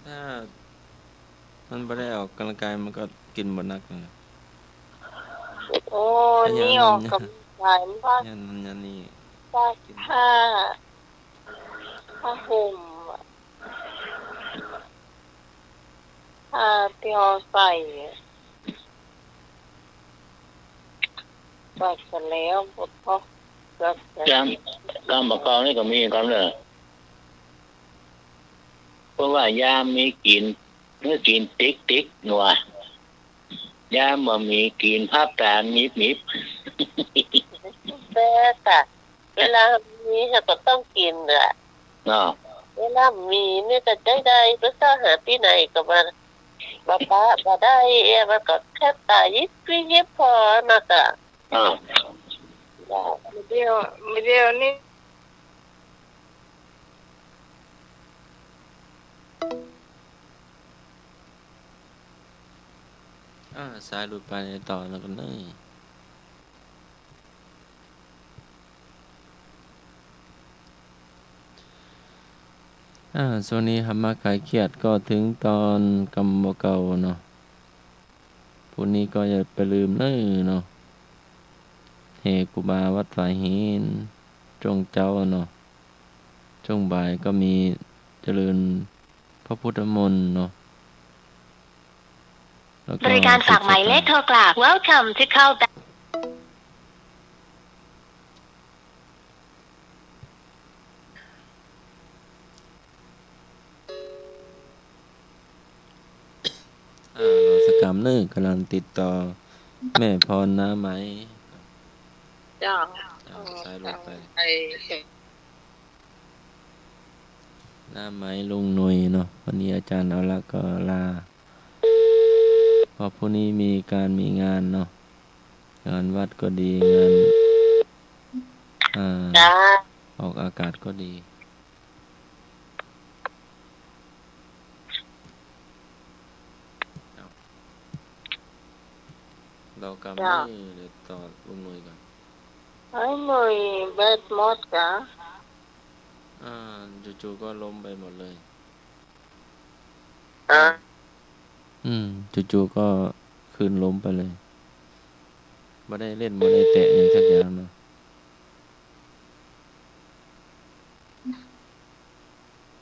ถ้ามันไม่ได้ออกกำลังกายมันก็กินหมดนักเลย โอ้นี่ออกกับหลายว่า ยันนี่ ว่าผ้าห่มผ้าที่เราใส่ใส่กันแล้วหมดพอเกือบจะ จำกรรมประกอบนี่ก็มีกันเลยเพราะว่ายามมีกินเมื่อกินติ๊กหนัวยามมามีกินภาพตามิบ แต่ค่ะเวลามีก็ต้องกินแหละ เนาะ เวลามีเนี่ยก็ใจได้ไปสร้างหาที่ไหนก็มาป้ามาได้มันก็แค่ตายยิบพอนะจ๊ะ ไม่เดียวนี่ สายหลุดไปต่อแล้วกันเลยส่วนนี้ทำมาขายเครียดก็ถึงตอนกำบ่เก่าเนาะพวกนี้ก็อย่าไปลืมเลยเนาะเฮกุบาวัดสายหินจงเจ้าเนาะช่วงบ่ายก็มีเจริญพระพุทธมนต์เนาะบริการฝากหมายเลขโทรกลับ Welcome to call back เราสกรรมนึกกำลังติดต่อแม่พรน้าไหม จ้า สายหลุดไป ไอ้ หน้าไม้ลุงหนุ่ยเนาะวันนี้อาจารย์เอาละก็ลาเพราะพรุ่งนี้มีงานเนาะงานวัดก็ดีงาน จ้า ออกอากาศก็ดีเรากำลังเดี๋ยวต่อลุงหนุ่ยก่อน ไอ้หนุ่ยเบ็ดหมดกะ จู่ๆก็ล้มไปหมดเลย อ่า จู่ๆก็คืนล้มไปเลยไม่ได้เล่นไม่ได้แตะอย่างสักอย่างเนาะ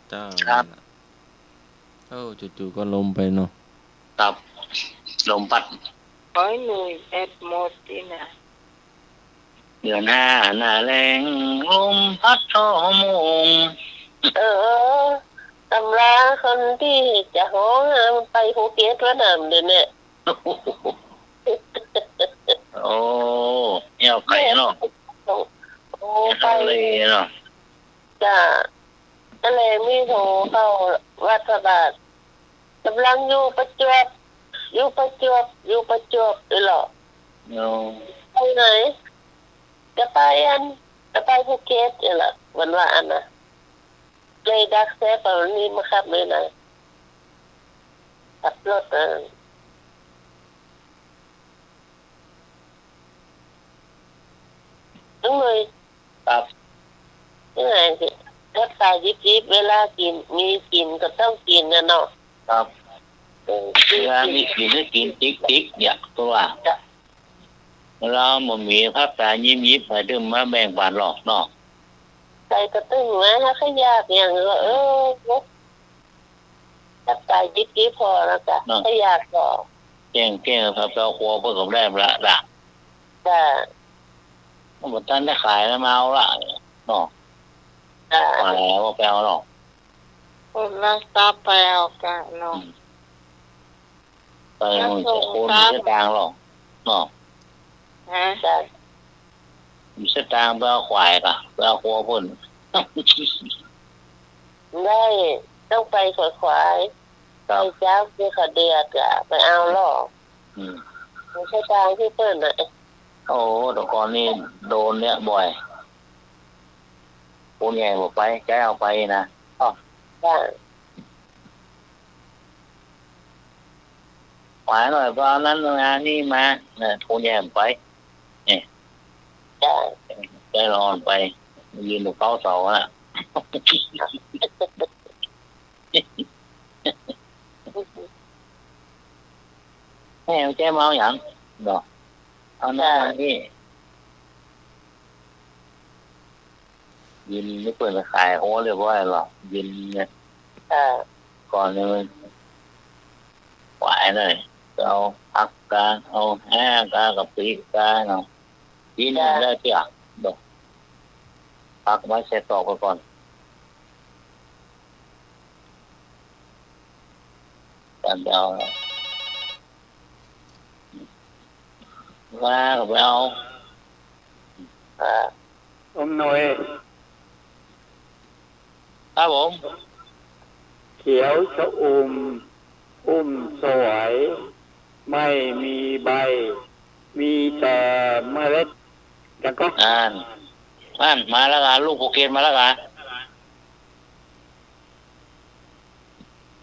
เจ้าจู่ๆก็ล้มไปเนาะ ตับลมพัด ไอ้หนุ่ยเบ็ดหมดที่น่ะ เดือนห้าหน้าแรงลมพัดช่อมง ตำราคนที่จะห้องมันไปภูเก็ตว่าน้ำเดี๋ยวนี้ โอ้เอวไก่เนาะ โอ้ ทะเลเนาะ จ้าทะเลมีโถเข้าวัดพระบาทกำลังอยู่ประจวบด้วยหรอ โอ้ ไปไหนจะไปภูเก็ตนี่แหละวันว่าอันนะเลยดักแซ่บแบบนี้มาครับเลยนะขับรถต้องเลย ตับ ยังไงสิถ้าตายยิบเวลากินมีกินก็ต้องกินนะเนาะ ตับเวลามีกินได้กินติ๊กเนี่ยตัว เราบ่มีพับตายิ้มยิบไปดึงมาแบ่งปันหรอกเนาะ ใจกระตึ้งนะถ้าขยากอย่างก็ถ้าตายยิบยิบพอแล้วจ้ะขยากก็ แจ้งครับเราครัวเพิ่นก็ได้ละล่ะ จ้ะ บ่ทันได้ขายแล้วมาเอาละเนาะ จ้ะ มาแล้วบ่ไปเอาหรอก คนรักษาไปเอากันเนาะ ไปมันจะโอนเสียตังค์หรอกเนาะ ฮะ จ้ะ มีเสียตังค์ไปเอาควายก็ไปเอาครัวเพิ่น ได้ต้องไปขวายไปเจ้าคือเขาเดือดจ้ะไปเอาหรอก อืม ไม่ใช่ทางที่เปิ้นน่ะ โอ้แต่ก่อนนี่โดนเนี่ยบ่อยปูนใหญ่บอกไปแกเอาไปนะอ๋อ จ้ะ ขวายหน่อยเพราะนั้นงานนี่มาเนี่ยปูนใหญ่ไป จ้ะ ใจร้อนไปยืนอยู่เก้าเสาน่ะแม่แกเมาอย่างดอกเอาหน้านี่ยินไม่เปิดขายโอ้เรียบร้อยหรอกยินเนี่ย จ้ะ ก่อนเนี่ยมันหวายเลยเอาผักกาเอาแห้งกากับปีกาเนาะยินได้เกี่ยดอกผักไว้เสร็จต่อไปก่อนกันเดียวว่าไปเอา หน่อย ครับผม เขียวชะอุ่มสวยไม่มีใบ มีแต่เมล็ดแล้วก็ นั่นมาแล้วกันลูกโปเกนมาแล้วกัน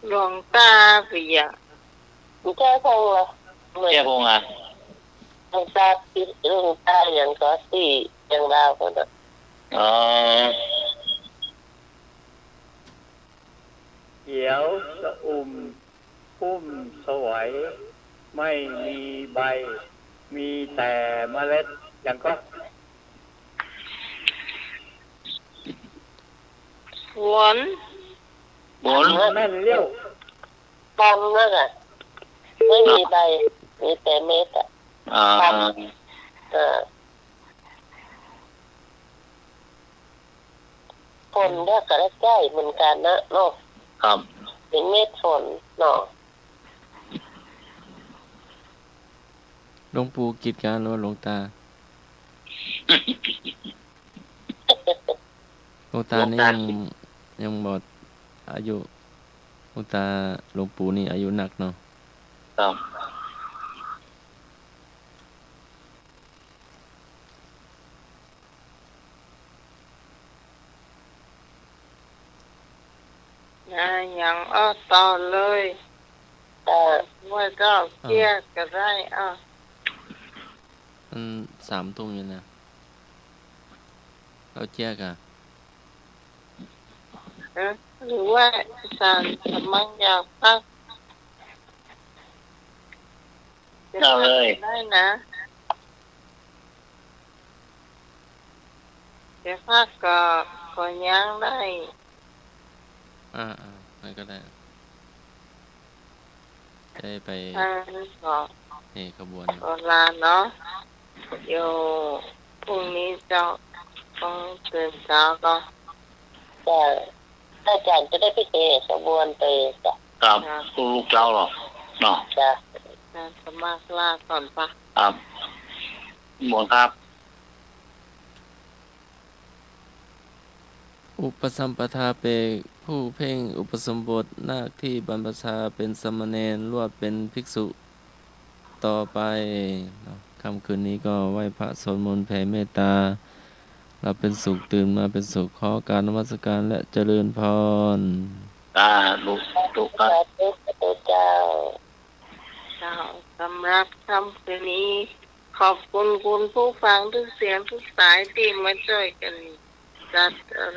หลวงตาเปีย มีแค่คงเหรอเหมือน เจ้าพงอ่ะ หลวงตาปิดหลวงตาอย่างก็สี่อย่างดาวคนน่ะ อ๋อ เขียวชะอุ่มสวยไม่มีใบ มีแต่เมล็ดอย่างก็ ฝน บน แม่นเลี้ยว ปอมมากอ่ะไม่มีใบมีแต่เม็ดอ่ะ อ่า ฝนเนี่ยก็ได้ใกล้เหมือนกันนะเนาะ ครับ เป็นเม็ดฝนเนาะ หลวงปู่กิจการหรือว่าหลวงตา หลวงตานี่ยังบอดอายุหลวงตาหลวงปู่นี่อายุหนักเนาะ ครับ นะอย่างต่อเลยว่าก็เกียก็ได้มัน3 ทุ่มอยู่นะเราเจ๊กอะ หรือว่าสารสมังอยากพัก เอาเลย ได้นะจะพักก็ย่างได้ นั่นก็ได้ได้ไป ก็ ขบวน ก็ลาเนาะเดี๋ยวพรุ่งนี้จะต้องตื่นเช้าก็ จะอาจารย์จะได้ไปเจขบวนไปจ้ะ ครับลูกเจ้าหรอกเนาะ จ้ะ สมัครลาก่อนปะ ครับหมดครับ อุปสัมปทาเปกผู้เพ่งอุปสมบทนาคที่บรรพชาเป็นสมณเณรรวดเป็นภิกษุต่อไปเนาะค่ำคืนนี้ก็ไหว้พระสวดมนต์แผ่เมตตาเราเป็นสุขตื่นมาเป็นสุขขอการนมัสการและเจริญพร ลูกครับ สาธุพระเจ้า สำหรับคำคืนนี้ ขอบคุณคุณผู้ฟังทุกเสียงทุกสายที่มาช่วยกันจัด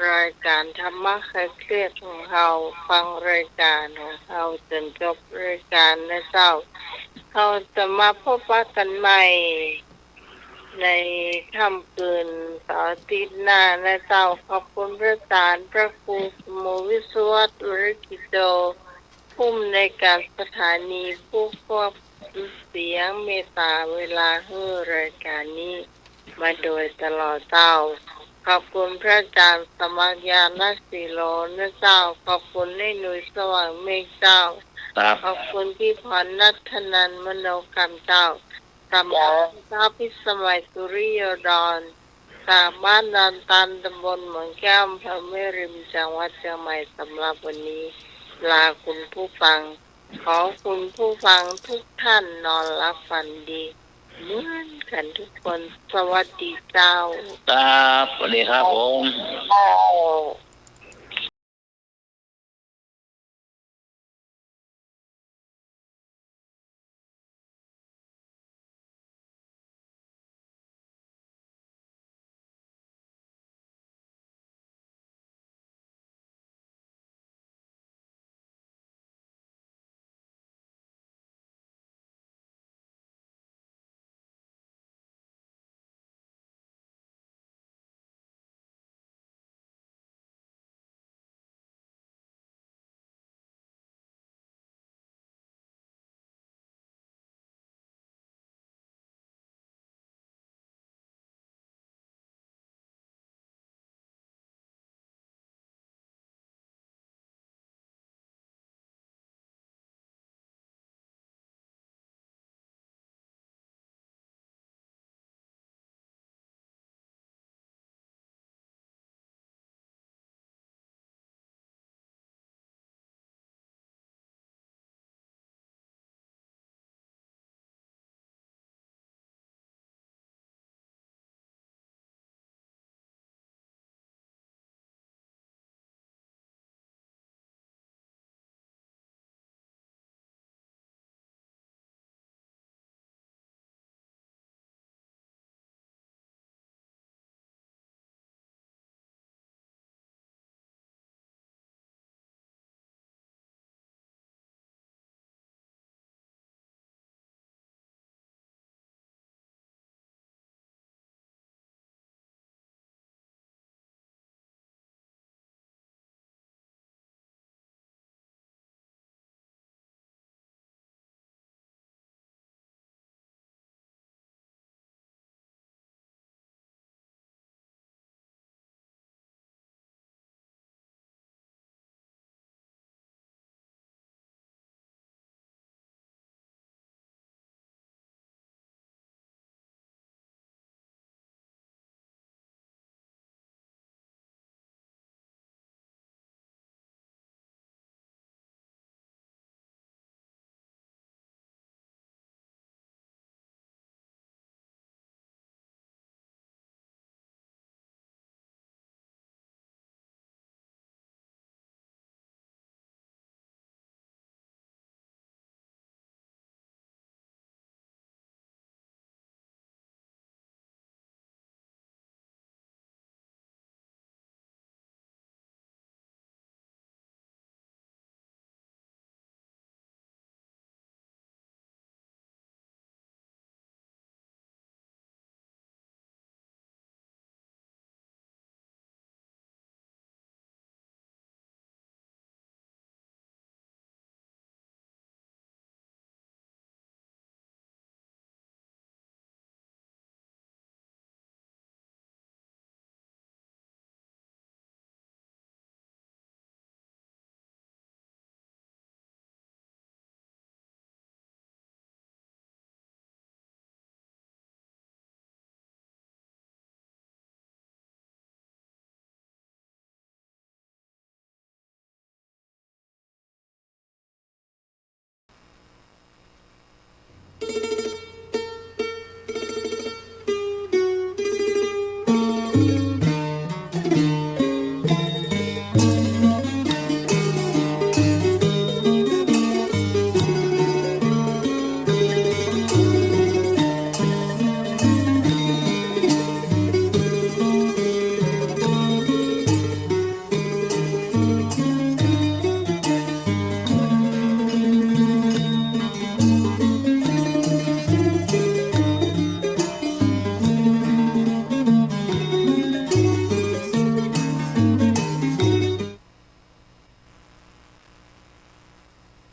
รายการธรรมะคลายเครียดของเราฟังรายการของเราจนจบรายการนะเจ้าเราจะมาพบกันใหม่ ในค่ำคืนเสาร์อาทิตย์หน้านะเจ้าขอบคุณพระอาจารย์พระครูสมุวิศวะธุรกิจโดผู้อำนวยการสถานีผู้ควบคุมเสียงเมตตาเวลาให้รายการนี้มาโดยตลอดเจ้าขอบคุณพระอาจารย์สมัครยาณศิโลนะเจ้าขอบคุณในหน่วยสว่างเมฆเจ้า ครับ ขอบคุณพี่พรนัทนันมโนกรรมเจ้าสำหรับเจ้าพิสมัยสุริยดรจากบ้านดันตันตำบลเหมืองแก้วอำเภอแม่ริมจังหวัดเชียงใหม่สำหรับวันนี้ลาคุณผู้ฟังขอคุณผู้ฟังทุกท่านนอนหลับฝันดีเหมือนกันทุกคนสวัสดีเจ้า ครับสวัสดีครับผม เจ้า